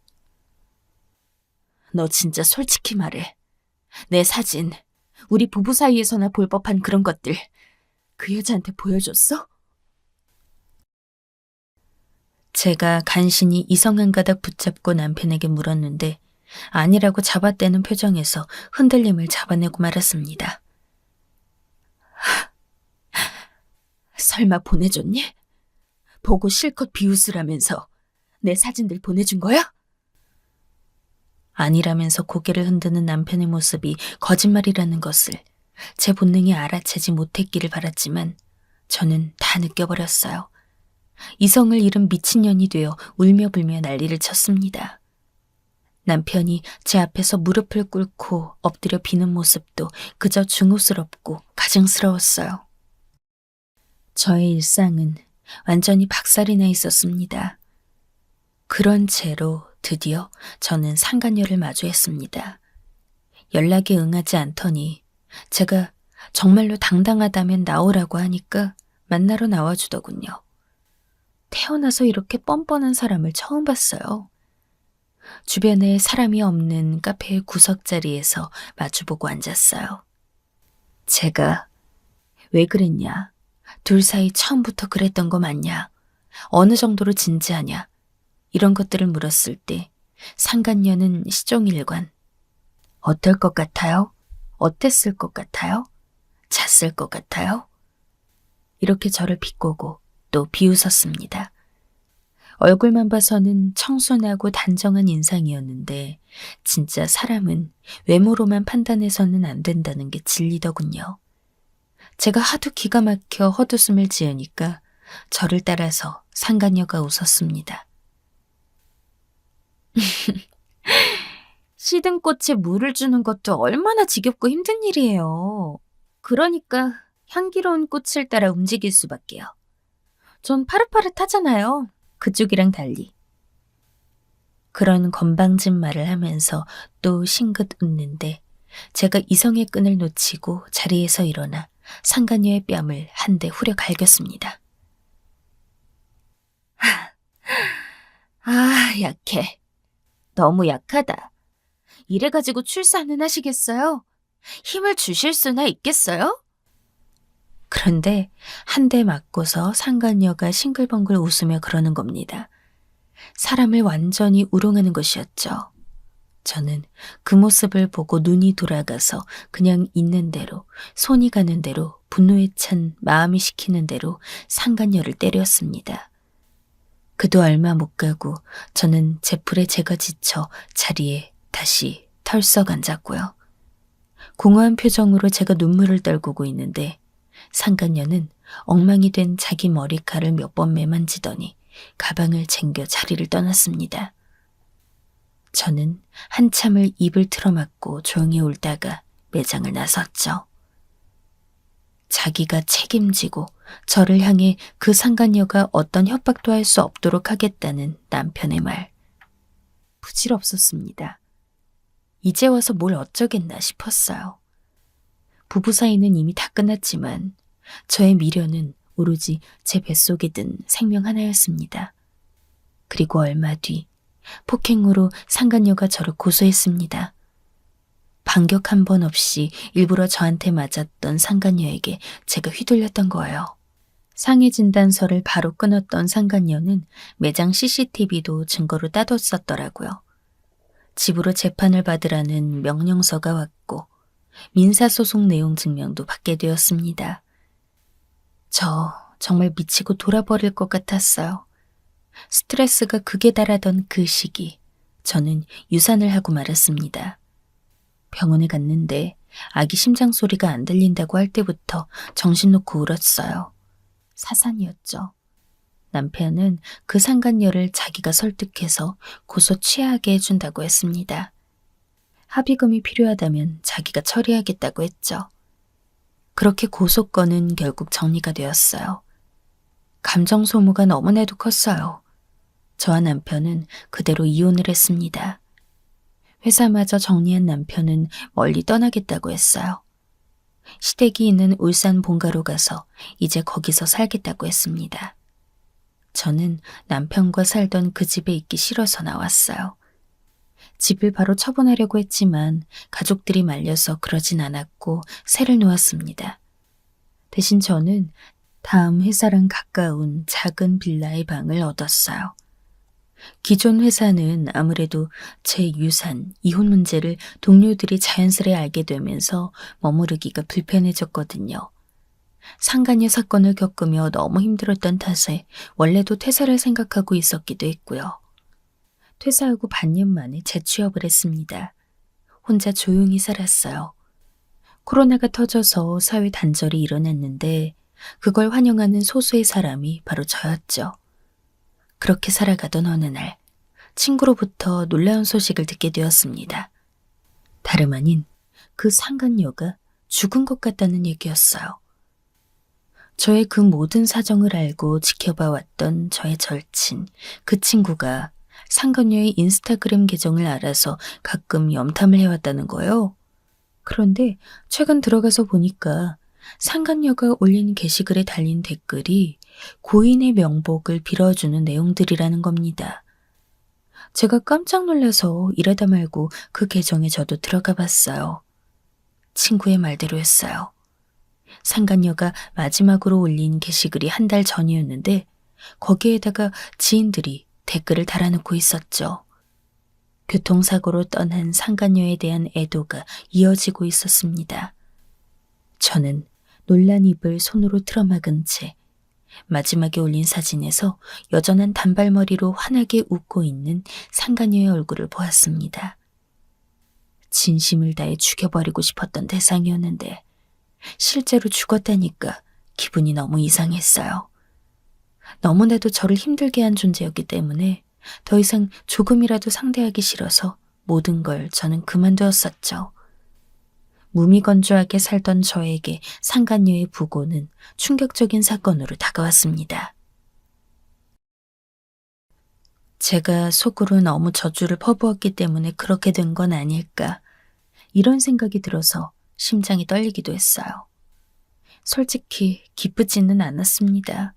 너 진짜 솔직히 말해. 내 사진, 우리 부부 사이에서나 볼 법한 그런 것들 그 여자한테 보여줬어? 제가 간신히 이성 한 가닥 붙잡고 남편에게 물었는데 아니라고 잡아떼는 표정에서 흔들림을 잡아내고 말았습니다. 설마 보내줬니? 보고 실컷 비웃으라면서 내 사진들 보내준 거야? 아니라면서 고개를 흔드는 남편의 모습이 거짓말이라는 것을 제 본능이 알아채지 못했기를 바랐지만 저는 다 느껴버렸어요. 이성을 잃은 미친년이 되어 울며불며 난리를 쳤습니다. 남편이 제 앞에서 무릎을 꿇고 엎드려 비는 모습도 그저 중후스럽고 가증스러웠어요. 저의 일상은 완전히 박살이 나 있었습니다. 그런 채로 드디어 저는 상간녀를 마주했습니다. 연락에 응하지 않더니 제가 정말로 당당하다면 나오라고 하니까 만나러 나와주더군요. 태어나서 이렇게 뻔뻔한 사람을 처음 봤어요. 주변에 사람이 없는 카페의 구석자리에서 마주보고 앉았어요. 제가 왜 그랬냐? 둘 사이 처음부터 그랬던 거 맞냐? 어느 정도로 진지하냐? 이런 것들을 물었을 때 상간녀는 시종일관 어떨 것 같아요? 어땠을 것 같아요? 잤을 것 같아요? 이렇게 저를 비꼬고 또 비웃었습니다. 얼굴만 봐서는 청순하고 단정한 인상이었는데 진짜 사람은 외모로만 판단해서는 안 된다는 게 진리더군요. 제가 하도 기가 막혀 헛웃음을 지으니까 저를 따라서 상간녀가 웃었습니다. 시든 꽃에 물을 주는 것도 얼마나 지겹고 힘든 일이에요. 그러니까 향기로운 꽃을 따라 움직일 수밖에요. 전 파릇파릇하잖아요. 그쪽이랑 달리. 그런 건방진 말을 하면서 또 싱긋 웃는데 제가 이성의 끈을 놓치고 자리에서 일어나 상간녀의 뺨을 한 대 후려 갈겼습니다. 약해. 너무 약하다. 이래가지고 출산은 하시겠어요? 힘을 주실 수나 있겠어요? 그런데 한 대 맞고서 상간녀가 싱글벙글 웃으며 그러는 겁니다. 사람을 완전히 우롱하는 것이었죠. 저는 그 모습을 보고 눈이 돌아가서 그냥 있는 대로, 손이 가는 대로, 분노에 찬 마음이 시키는 대로 상간녀를 때렸습니다. 그도 얼마 못 가고 저는 제풀에 제가 지쳐 자리에 다시 털썩 앉았고요. 공허한 표정으로 제가 눈물을 떨구고 있는데 상간녀는 엉망이 된 자기 머리칼을 몇 번 매만지더니 가방을 챙겨 자리를 떠났습니다. 저는 한참을 입을 틀어막고 조용히 울다가 매장을 나섰죠. 자기가 책임지고 저를 향해 그 상간녀가 어떤 협박도 할 수 없도록 하겠다는 남편의 말. 부질없었습니다. 이제 와서 뭘 어쩌겠나 싶었어요. 부부 사이는 이미 다 끝났지만 저의 미련은 오로지 제 뱃속에 든 생명 하나였습니다. 그리고 얼마 뒤 폭행으로 상간녀가 저를 고소했습니다. 반격 한 번 없이 일부러 저한테 맞았던 상간녀에게 제가 휘둘렸던 거예요. 상해 진단서를 바로 끊었던 상간녀는 매장 CCTV도 증거로 따뒀었더라고요. 집으로 재판을 받으라는 명령서가 왔고 민사소송 내용 증명도 받게 되었습니다. 저 정말 미치고 돌아버릴 것 같았어요. 스트레스가 극에 달하던 그 시기, 저는 유산을 하고 말았습니다. 병원에 갔는데 아기 심장 소리가 안 들린다고 할 때부터 정신 놓고 울었어요. 사산이었죠. 남편은 그 상간녀를 자기가 설득해서 고소 취하하게 해준다고 했습니다. 합의금이 필요하다면 자기가 처리하겠다고 했죠. 그렇게 고소건은 결국 정리가 되었어요. 감정 소모가 너무나도 컸어요. 저와 남편은 그대로 이혼을 했습니다. 회사마저 정리한 남편은 멀리 떠나겠다고 했어요. 시댁이 있는 울산 본가로 가서 이제 거기서 살겠다고 했습니다. 저는 남편과 살던 그 집에 있기 싫어서 나왔어요. 집을 바로 처분하려고 했지만 가족들이 말려서 그러진 않았고 새를 놓았습니다. 대신 저는 다음 회사랑 가까운 작은 빌라의 방을 얻었어요. 기존 회사는 아무래도 제 유산, 이혼 문제를 동료들이 자연스레 알게 되면서 머무르기가 불편해졌거든요. 상간녀 사건을 겪으며 너무 힘들었던 탓에 원래도 퇴사를 생각하고 있었기도 했고요. 퇴사하고 반년 만에 재취업을 했습니다. 혼자 조용히 살았어요. 코로나가 터져서 사회 단절이 일어났는데 그걸 환영하는 소수의 사람이 바로 저였죠. 그렇게 살아가던 어느 날 친구로부터 놀라운 소식을 듣게 되었습니다. 다름 아닌 그 상간녀가 죽은 것 같다는 얘기였어요. 저의 그 모든 사정을 알고 지켜봐 왔던 저의 절친, 그 친구가 상간녀의 인스타그램 계정을 알아서 가끔 염탐을 해왔다는 거예요. 그런데 최근 들어가서 보니까 상간녀가 올린 게시글에 달린 댓글이 고인의 명복을 빌어주는 내용들이라는 겁니다. 제가 깜짝 놀라서 이러다 말고 그 계정에 저도 들어가 봤어요. 친구의 말대로였어요. 상간녀가 마지막으로 올린 게시글이 한 달 전이었는데 거기에다가 지인들이 댓글을 달아놓고 있었죠. 교통사고로 떠난 상간녀에 대한 애도가 이어지고 있었습니다. 저는 놀란 입을 손으로 틀어막은 채 마지막에 올린 사진에서 여전한 단발머리로 환하게 웃고 있는 상간녀의 얼굴을 보았습니다. 진심을 다해 죽여버리고 싶었던 대상이었는데 실제로 죽었다니까 기분이 너무 이상했어요. 너무나도 저를 힘들게 한 존재였기 때문에 더 이상 조금이라도 상대하기 싫어서 모든 걸 저는 그만두었었죠. 무미건조하게 살던 저에게 상간녀의 부고는 충격적인 사건으로 다가왔습니다. 제가 속으로 너무 저주를 퍼부었기 때문에 그렇게 된 건 아닐까, 이런 생각이 들어서 심장이 떨리기도 했어요. 솔직히 기쁘지는 않았습니다.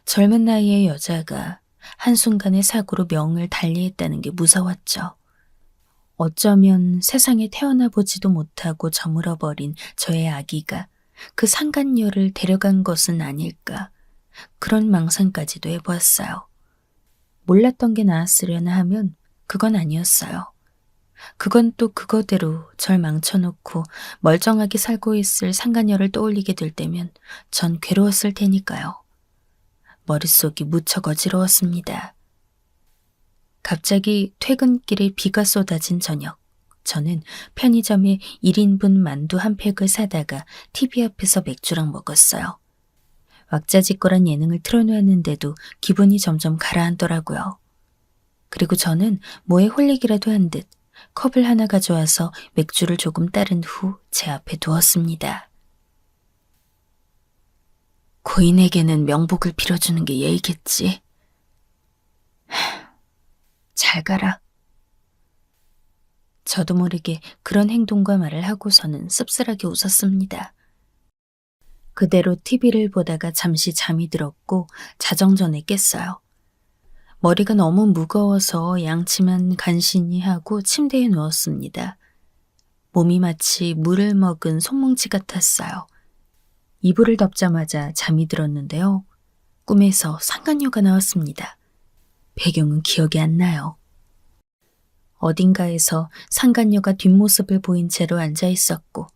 젊은 나이의 여자가 한순간의 사고로 명을 달리했다는 게 무서웠죠. 어쩌면 세상에 태어나 보지도 못하고 저물어버린 저의 아기가 그 상간녀를 데려간 것은 아닐까, 그런 망상까지도 해보았어요. 몰랐던 게 나았으려나 하면 그건 아니었어요. 그건 또 그거대로 절 망쳐놓고 멀쩡하게 살고 있을 상간녀를 떠올리게 될 때면 전 괴로웠을 테니까요. 머릿속이 무척 어지러웠습니다. 갑자기 퇴근길에 비가 쏟아진 저녁, 저는 편의점에 1인분 만두 한 팩을 사다가 TV 앞에서 맥주랑 먹었어요. 왁자지껄한 예능을 틀어놓았는데도 기분이 점점 가라앉더라고요. 그리고 저는 뭐에 홀리기라도 한 듯 컵을 하나 가져와서 맥주를 조금 따른 후 제 앞에 두었습니다. 고인에게는 명복을 빌어주는 게 예의겠지. 잘 가라. 저도 모르게 그런 행동과 말을 하고서는 씁쓸하게 웃었습니다. 그대로 TV를 보다가 잠시 잠이 들었고 자정 전에 깼어요. 머리가 너무 무거워서 양치만 간신히 하고 침대에 누웠습니다. 몸이 마치 물을 먹은 송뭉치 같았어요. 이불을 덮자마자 잠이 들었는데요. 꿈에서 상간녀가 나왔습니다. 배경은 기억이 안 나요. 어딘가에서 상간녀가 뒷모습을 보인 채로 앉아 있었고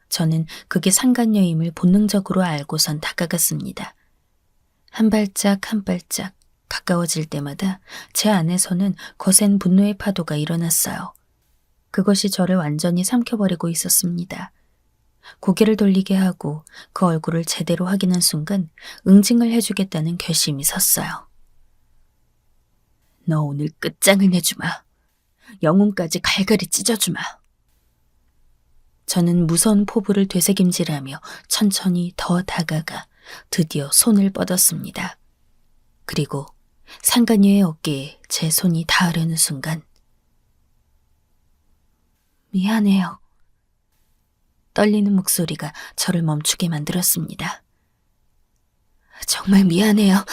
저는 그게 상간녀임을 본능적으로 알고선 다가갔습니다. 한 발짝 한 발짝 가까워질 때마다 제 안에서는 거센 분노의 파도가 일어났어요. 그것이 저를 완전히 삼켜버리고 있었습니다. 고개를 돌리게 하고 그 얼굴을 제대로 확인한 순간 응징을 해주겠다는 결심이 섰어요. 너 오늘 끝장을 내주마. 영혼까지 갈갈이 찢어주마. 저는 무서운 포부를 되새김질하며 천천히 더 다가가 드디어 손을 뻗었습니다. 그리고 상간녀의 어깨에 제 손이 닿으려는 순간 미안해요. 떨리는 목소리가 저를 멈추게 만들었습니다. 정말 미안해요.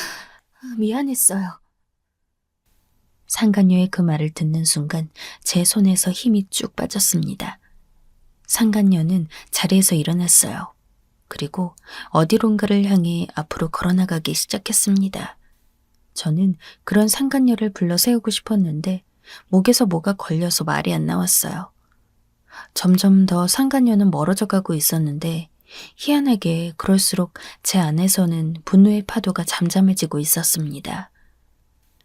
미안했어요. 상간녀의 그 말을 듣는 순간 제 손에서 힘이 쭉 빠졌습니다. 상간녀는 자리에서 일어났어요. 그리고 어디론가를 향해 앞으로 걸어나가기 시작했습니다. 저는 그런 상간녀를 불러 세우고 싶었는데 목에서 뭐가 걸려서 말이 안 나왔어요. 점점 더 상간녀는 멀어져 가고 있었는데 희한하게 그럴수록 제 안에서는 분노의 파도가 잠잠해지고 있었습니다.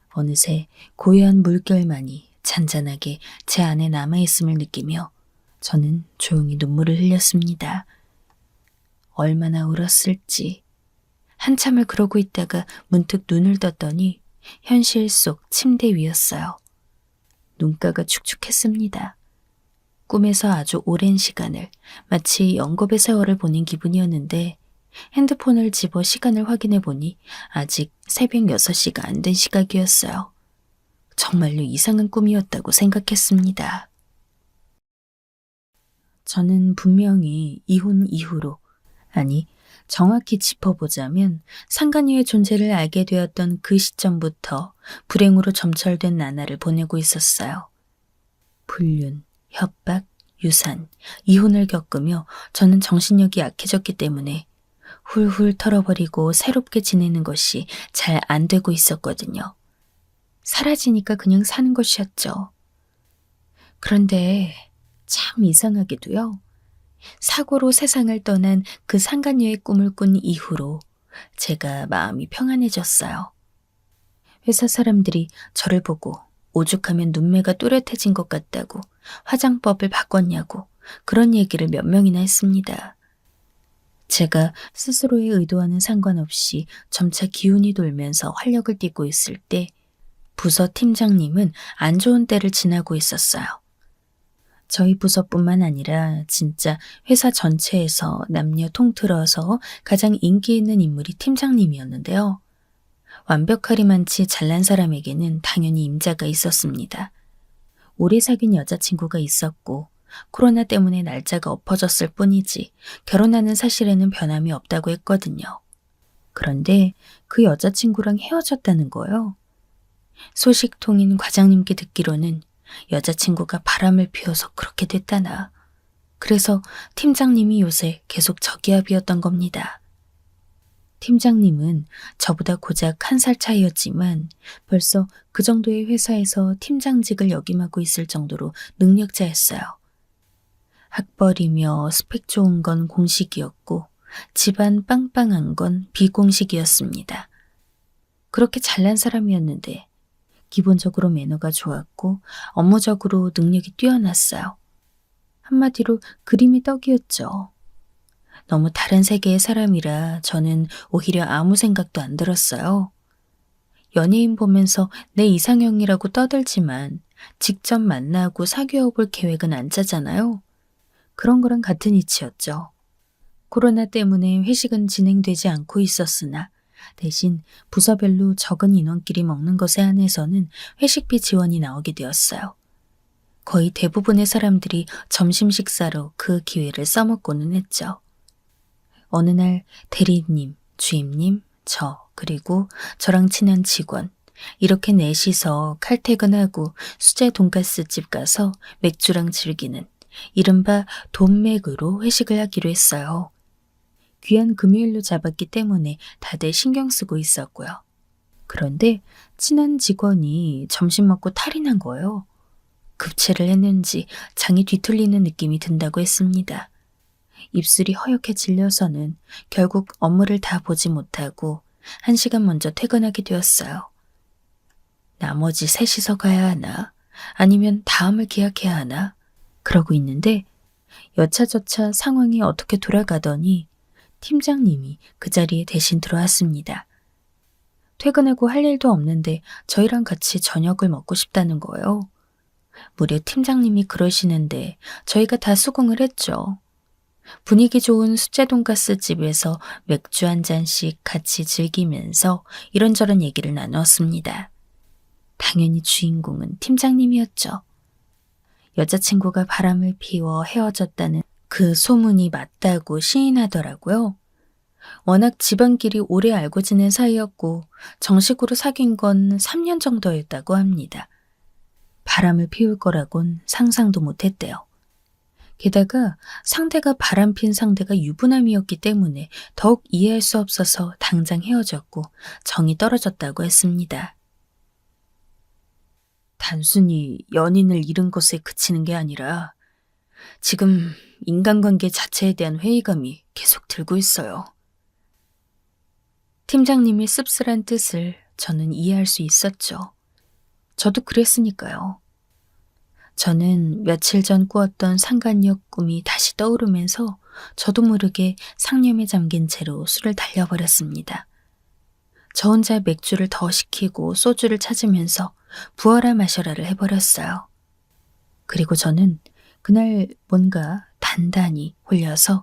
어느새 고요한 물결만이 잔잔하게 제 안에 남아있음을 느끼며 저는 조용히 눈물을 흘렸습니다. 얼마나 울었을지. 한참을 그러고 있다가 문득 눈을 떴더니 현실 속 침대 위였어요. 눈가가 축축했습니다. 꿈에서 아주 오랜 시간을 마치 영겁의 세월을 보낸 기분이었는데 핸드폰을 집어 시간을 확인해 보니 아직 새벽 6시가 안 된 시각이었어요. 정말로 이상한 꿈이었다고 생각했습니다. 저는 분명히 이혼 이후로, 아니 정확히 짚어보자면 상간녀의 존재를 알게 되었던 그 시점부터 불행으로 점철된 나날을 보내고 있었어요. 불륜, 협박, 유산, 이혼을 겪으며 저는 정신력이 약해졌기 때문에 훌훌 털어버리고 새롭게 지내는 것이 잘 안 되고 있었거든요. 사라지니까 그냥 사는 것이었죠. 그런데 참 이상하게도요. 사고로 세상을 떠난 그 상간녀의 꿈을 꾼 이후로 제가 마음이 평안해졌어요. 회사 사람들이 저를 보고 오죽하면 눈매가 또렷해진 것 같다고 화장법을 바꿨냐고 그런 얘기를 몇 명이나 했습니다. 제가 스스로의 의도와는 상관없이 점차 기운이 돌면서 활력을 띠고 있을 때 부서 팀장님은 안 좋은 때를 지나고 있었어요. 저희 부서뿐만 아니라 진짜 회사 전체에서 남녀 통틀어서 가장 인기 있는 인물이 팀장님이었는데요. 완벽하리만치 잘난 사람에게는 당연히 임자가 있었습니다. 오래 사귄 여자친구가 있었고 코로나 때문에 날짜가 엎어졌을 뿐이지 결혼하는 사실에는 변함이 없다고 했거든요. 그런데 그 여자친구랑 헤어졌다는 거예요. 소식통인 과장님께 듣기로는 여자친구가 바람을 피워서 그렇게 됐다나. 그래서 팀장님이 요새 계속 저기압이었던 겁니다. 팀장님은 저보다 고작 1살 차이였지만 벌써 그 정도의 회사에서 팀장직을 역임하고 있을 정도로 능력자였어요. 학벌이며 스펙 좋은 건 공식이었고 집안 빵빵한 건 비공식이었습니다. 그렇게 잘난 사람이었는데 기본적으로 매너가 좋았고 업무적으로 능력이 뛰어났어요. 한마디로 그림의 떡이었죠. 너무 다른 세계의 사람이라 저는 오히려 아무 생각도 안 들었어요. 연예인 보면서 내 이상형이라고 떠들지만 직접 만나고 사귀어 볼 계획은 안 짜잖아요. 그런 거랑 같은 이치였죠. 코로나 때문에 회식은 진행되지 않고 있었으나 대신 부서별로 적은 인원끼리 먹는 것에 한해서는 회식비 지원이 나오게 되었어요. 거의 대부분의 사람들이 점심 식사로 그 기회를 써먹고는 했죠. 어느 날 대리님, 주임님, 저, 그리고 저랑 친한 직원, 이렇게 넷이서 칼퇴근하고 수제 돈가스 집 가서 맥주랑 즐기는 이른바 돈맥으로 회식을 하기로 했어요. 귀한 금요일로 잡았기 때문에 다들 신경 쓰고 있었고요. 그런데 친한 직원이 점심 먹고 탈이 난 거예요. 급체를 했는지 장이 뒤틀리는 느낌이 든다고 했습니다. 입술이 허옇게 질려서는 결국 업무를 다 보지 못하고 1시간 먼저 퇴근하게 되었어요. 나머지 셋이서 가야 하나? 아니면 다음을 기약해야 하나? 그러고 있는데 여차저차 상황이 어떻게 돌아가더니 팀장님이 그 자리에 대신 들어왔습니다. 퇴근하고 할 일도 없는데 저희랑 같이 저녁을 먹고 싶다는 거예요. 무려 팀장님이 그러시는데 저희가 다 수긍을 했죠. 분위기 좋은 수제 돈가스 집에서 맥주 한 잔씩 같이 즐기면서 이런저런 얘기를 나누었습니다. 당연히 주인공은 팀장님이었죠. 여자친구가 바람을 피워 헤어졌다는 그 소문이 맞다고 시인하더라고요. 워낙 집안끼리 오래 알고 지낸 사이였고 정식으로 사귄 건 3년 정도였다고 합니다. 바람을 피울 거라곤 상상도 못했대요. 게다가 상대가 바람핀 상대가 유부남이었기 때문에 더욱 이해할 수 없어서 당장 헤어졌고 정이 떨어졌다고 했습니다. 단순히 연인을 잃은 것에 그치는 게 아니라 지금 인간관계 자체에 대한 회의감이 계속 들고 있어요. 팀장님의 씁쓸한 뜻을 저는 이해할 수 있었죠. 저도 그랬으니까요. 저는 며칠 전 꾸었던 상간녀 꿈이 다시 떠오르면서 저도 모르게 상념에 잠긴 채로 술을 달려버렸습니다. 저 혼자 맥주를 더 시키고 소주를 찾으면서 부어라 마셔라를 해버렸어요. 그리고 저는 그날 뭔가 단단히 홀려서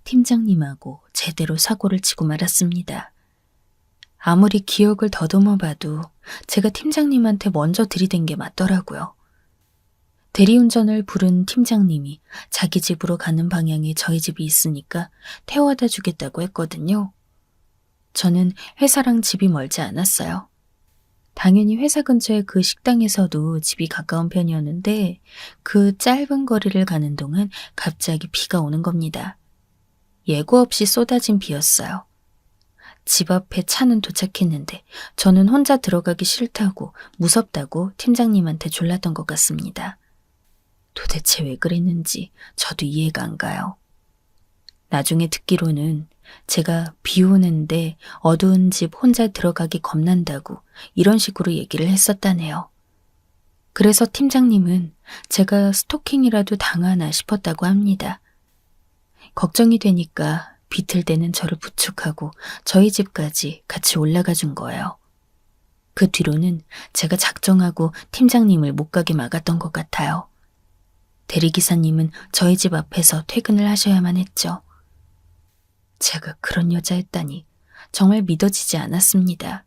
팀장님하고 제대로 사고를 치고 말았습니다. 아무리 기억을 더듬어 봐도 제가 팀장님한테 먼저 들이댄 게 맞더라고요. 대리운전을 부른 팀장님이 자기 집으로 가는 방향에 저희 집이 있으니까 태워다 주겠다고 했거든요. 저는 회사랑 집이 멀지 않았어요. 당연히 회사 근처의 그 식당에서도 집이 가까운 편이었는데 그 짧은 거리를 가는 동안 갑자기 비가 오는 겁니다. 예고 없이 쏟아진 비였어요. 집 앞에 차는 도착했는데 저는 혼자 들어가기 싫다고 무섭다고 팀장님한테 졸랐던 것 같습니다. 도대체 왜 그랬는지 저도 이해가 안 가요. 나중에 듣기로는 제가 비 오는데 어두운 집 혼자 들어가기 겁난다고 이런 식으로 얘기를 했었다네요. 그래서 팀장님은 제가 스토킹이라도 당하나 싶었다고 합니다. 걱정이 되니까 비틀대는 저를 부축하고 저희 집까지 같이 올라가 준 거예요. 그 뒤로는 제가 작정하고 팀장님을 못 가게 막았던 것 같아요. 대리기사님은 저희 집 앞에서 퇴근을 하셔야만 했죠. 제가 그런 여자였다니 정말 믿어지지 않았습니다.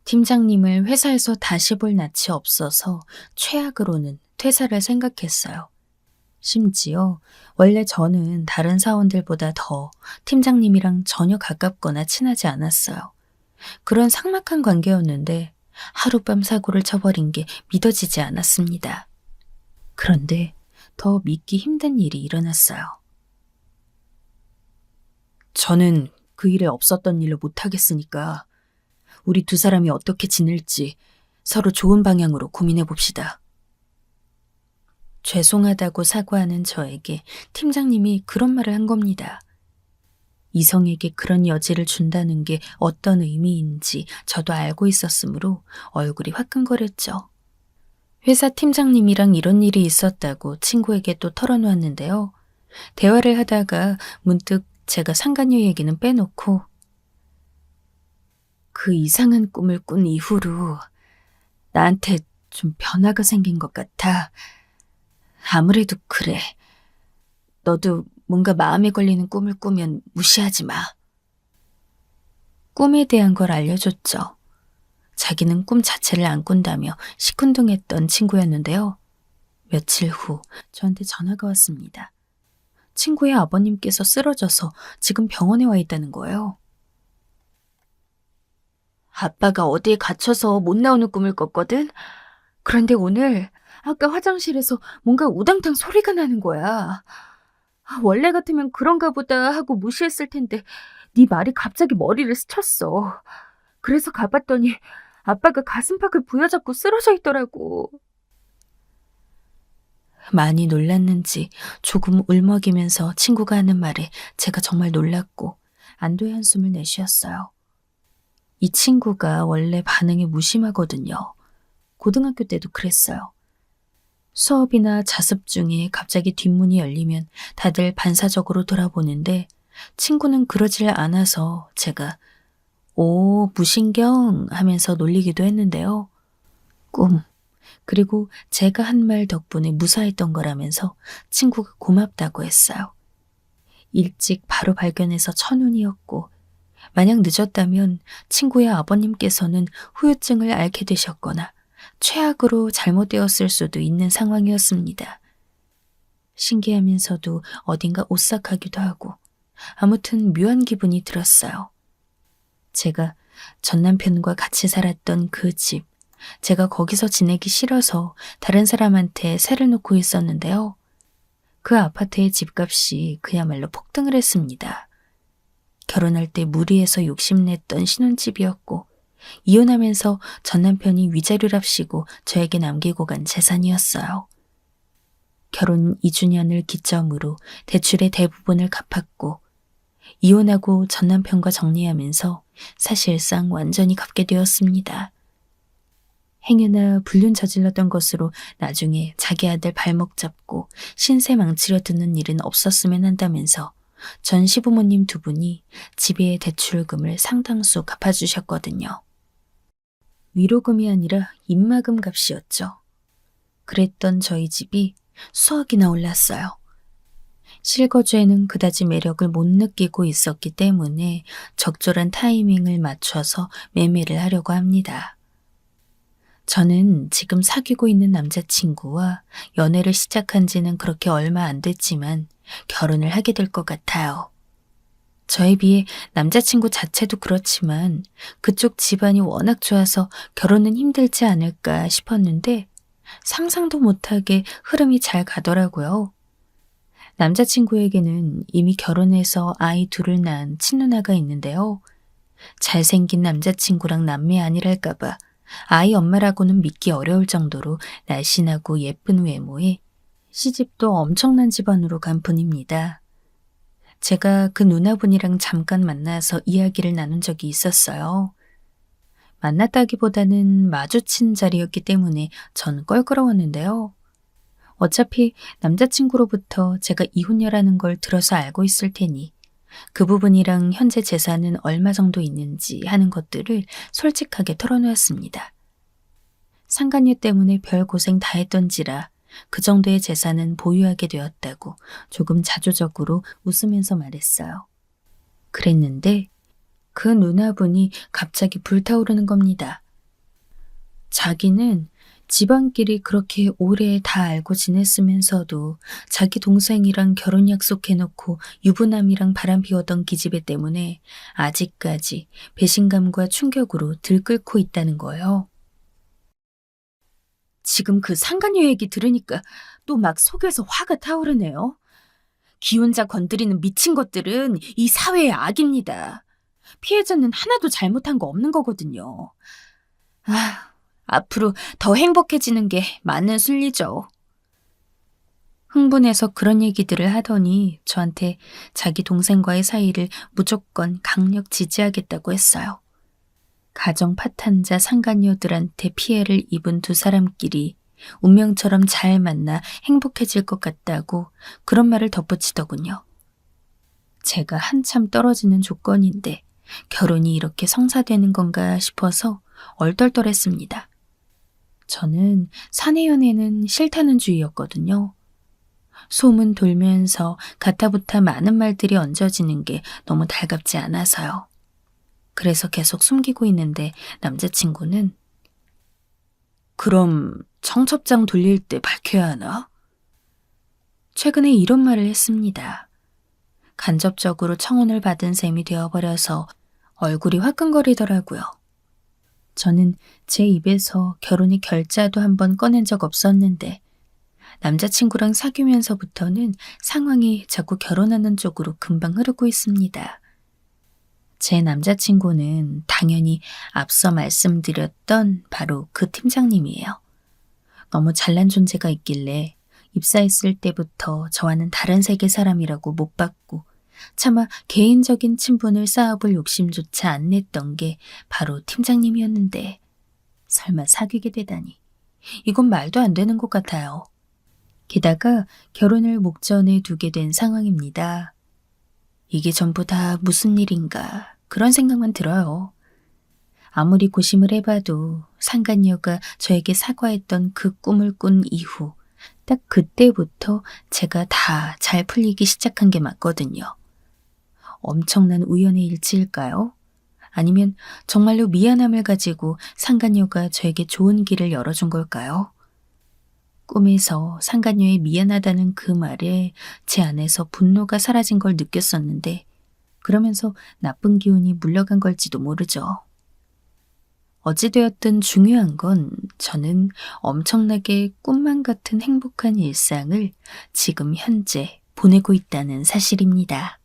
팀장님을 회사에서 다시 볼 낯이 없어서 최악으로는 퇴사를 생각했어요. 심지어 원래 저는 다른 사원들보다 더 팀장님이랑 전혀 가깝거나 친하지 않았어요. 그런 삭막한 관계였는데 하룻밤 사고를 쳐버린 게 믿어지지 않았습니다. 그런데 더 믿기 힘든 일이 일어났어요. 저는 그 일에 없었던 일로 못하겠으니까 우리 두 사람이 어떻게 지낼지 서로 좋은 방향으로 고민해 봅시다. 죄송하다고 사과하는 저에게 팀장님이 그런 말을 한 겁니다. 이성에게 그런 여지를 준다는 게 어떤 의미인지 저도 알고 있었으므로 얼굴이 화끈거렸죠. 회사 팀장님이랑 이런 일이 있었다고 친구에게 또 털어놓았는데요. 대화를 하다가 문득 제가 상간녀 얘기는 빼놓고 그 이상한 꿈을 꾼 이후로 나한테 좀 변화가 생긴 것 같아. 아무래도 그래. 너도 뭔가 마음에 걸리는 꿈을 꾸면 무시하지 마. 꿈에 대한 걸 알려줬죠. 자기는 꿈 자체를 안 꾼다며 시큰둥했던 친구였는데요. 며칠 후 저한테 전화가 왔습니다. 친구의 아버님께서 쓰러져서 지금 병원에 와 있다는 거예요. 아빠가 어디에 갇혀서 못 나오는 꿈을 꿨거든? 그런데 오늘 아까 화장실에서 뭔가 우당탕 소리가 나는 거야. 원래 같으면 그런가 보다 하고 무시했을 텐데 네 말이 갑자기 머리를 스쳤어. 그래서 가봤더니 아빠가 가슴팍을 부여잡고 쓰러져 있더라고. 많이 놀랐는지 조금 울먹이면서 친구가 하는 말에 제가 정말 놀랐고 안도의 한숨을 내쉬었어요. 이 친구가 원래 반응이 무심하거든요. 고등학교 때도 그랬어요. 수업이나 자습 중에 갑자기 뒷문이 열리면 다들 반사적으로 돌아보는데 친구는 그러질 않아서 제가 오, 무신경 하면서 놀리기도 했는데요. 꿈, 그리고 제가 한 말 덕분에 무사했던 거라면서 친구가 고맙다고 했어요. 일찍 바로 발견해서 천운이었고, 만약 늦었다면 친구의 아버님께서는 후유증을 앓게 되셨거나 최악으로 잘못되었을 수도 있는 상황이었습니다. 신기하면서도 어딘가 오싹하기도 하고 아무튼 묘한 기분이 들었어요. 제가 전 남편과 같이 살았던 그 집, 제가 거기서 지내기 싫어서 다른 사람한테 세를 놓고 있었는데요. 그 아파트의 집값이 그야말로 폭등을 했습니다. 결혼할 때 무리해서 욕심냈던 신혼집이었고, 이혼하면서 전 남편이 위자료랍시고 저에게 남기고 간 재산이었어요. 결혼 2주년을 기점으로 대출의 대부분을 갚았고, 이혼하고 전 남편과 정리하면서 사실상 완전히 갚게 되었습니다. 행여나 불륜 저질렀던 것으로 나중에 자기 아들 발목 잡고 신세 망치려 드는 일은 없었으면 한다면서 전 시부모님 두 분이 집의 대출금을 상당수 갚아주셨거든요. 위로금이 아니라 입마금 값이었죠. 그랬던 저희 집이 수억이나 올랐어요. 실거주에는 그다지 매력을 못 느끼고 있었기 때문에 적절한 타이밍을 맞춰서 매매를 하려고 합니다. 저는 지금 사귀고 있는 남자친구와 연애를 시작한 지는 그렇게 얼마 안 됐지만 결혼을 하게 될 것 같아요. 저에 비해 남자친구 자체도 그렇지만 그쪽 집안이 워낙 좋아서 결혼은 힘들지 않을까 싶었는데 상상도 못하게 흐름이 잘 가더라고요. 남자친구에게는 이미 결혼해서 아이 둘을 낳은 친누나가 있는데요. 잘생긴 남자친구랑 남매 아니랄까봐 아이 엄마라고는 믿기 어려울 정도로 날씬하고 예쁜 외모에 시집도 엄청난 집안으로 간 분입니다. 제가 그 누나분이랑 잠깐 만나서 이야기를 나눈 적이 있었어요. 만났다기보다는 마주친 자리였기 때문에 전 껄끄러웠는데요. 어차피 남자친구로부터 제가 이혼녀라는 걸 들어서 알고 있을 테니 그 부분이랑 현재 재산은 얼마 정도 있는지 하는 것들을 솔직하게 털어놓았습니다. 상간녀 때문에 별 고생 다 했던지라 그 정도의 재산은 보유하게 되었다고 조금 자조적으로 웃으면서 말했어요. 그랬는데 그 누나분이 갑자기 불타오르는 겁니다. 자기는 집안끼리 그렇게 오래 다 알고 지냈으면서도 자기 동생이랑 결혼 약속해놓고 유부남이랑 바람 피웠던 기집애 때문에 아직까지 배신감과 충격으로 들끓고 있다는 거예요. 지금 그 상간녀 얘기 들으니까 또 막 속에서 화가 타오르네요. 기혼자 건드리는 미친 것들은 이 사회의 악입니다. 피해자는 하나도 잘못한 거 없는 거거든요. 앞으로 더 행복해지는 게 맞는 순리죠. 흥분해서 그런 얘기들을 하더니 저한테 자기 동생과의 사이를 무조건 강력 지지하겠다고 했어요. 가정 파탄자 상간녀들한테 피해를 입은 두 사람끼리 운명처럼 잘 만나 행복해질 것 같다고 그런 말을 덧붙이더군요. 제가 한참 떨어지는 조건인데 결혼이 이렇게 성사되는 건가 싶어서 얼떨떨했습니다. 저는 사내연애는 싫다는 주의였거든요. 소문 돌면서 가타부타 많은 말들이 얹어지는 게 너무 달갑지 않아서요. 그래서 계속 숨기고 있는데 남자친구는 그럼 청첩장 돌릴 때 밝혀야 하나? 최근에 이런 말을 했습니다. 간접적으로 청혼을 받은 셈이 되어버려서 얼굴이 화끈거리더라고요. 저는 제 입에서 결혼의 결자도 한번 꺼낸 적 없었는데 남자친구랑 사귀면서부터는 상황이 자꾸 결혼하는 쪽으로 금방 흐르고 있습니다. 제 남자친구는 당연히 앞서 말씀드렸던 바로 그 팀장님이에요. 너무 잘난 존재가 있길래 입사했을 때부터 저와는 다른 세계 사람이라고 못 봤고 차마 개인적인 친분을 쌓아볼 욕심조차 안 냈던 게 바로 팀장님이었는데 설마 사귀게 되다니 이건 말도 안 되는 것 같아요. 게다가 결혼을 목전에 두게 된 상황입니다. 이게 전부 다 무슨 일인가 그런 생각만 들어요. 아무리 고심을 해봐도 상간녀가 저에게 사과했던 그 꿈을 꾼 이후 딱 그때부터 제가 다 잘 풀리기 시작한 게 맞거든요. 엄청난 우연의 일치일까요? 아니면 정말로 미안함을 가지고 상간녀가 저에게 좋은 길을 열어준 걸까요? 꿈에서 상간녀의 미안하다는 그 말에 제 안에서 분노가 사라진 걸 느꼈었는데 그러면서 나쁜 기운이 물러간 걸지도 모르죠. 어찌되었든 중요한 건 저는 엄청나게 꿈만 같은 행복한 일상을 지금 현재 보내고 있다는 사실입니다.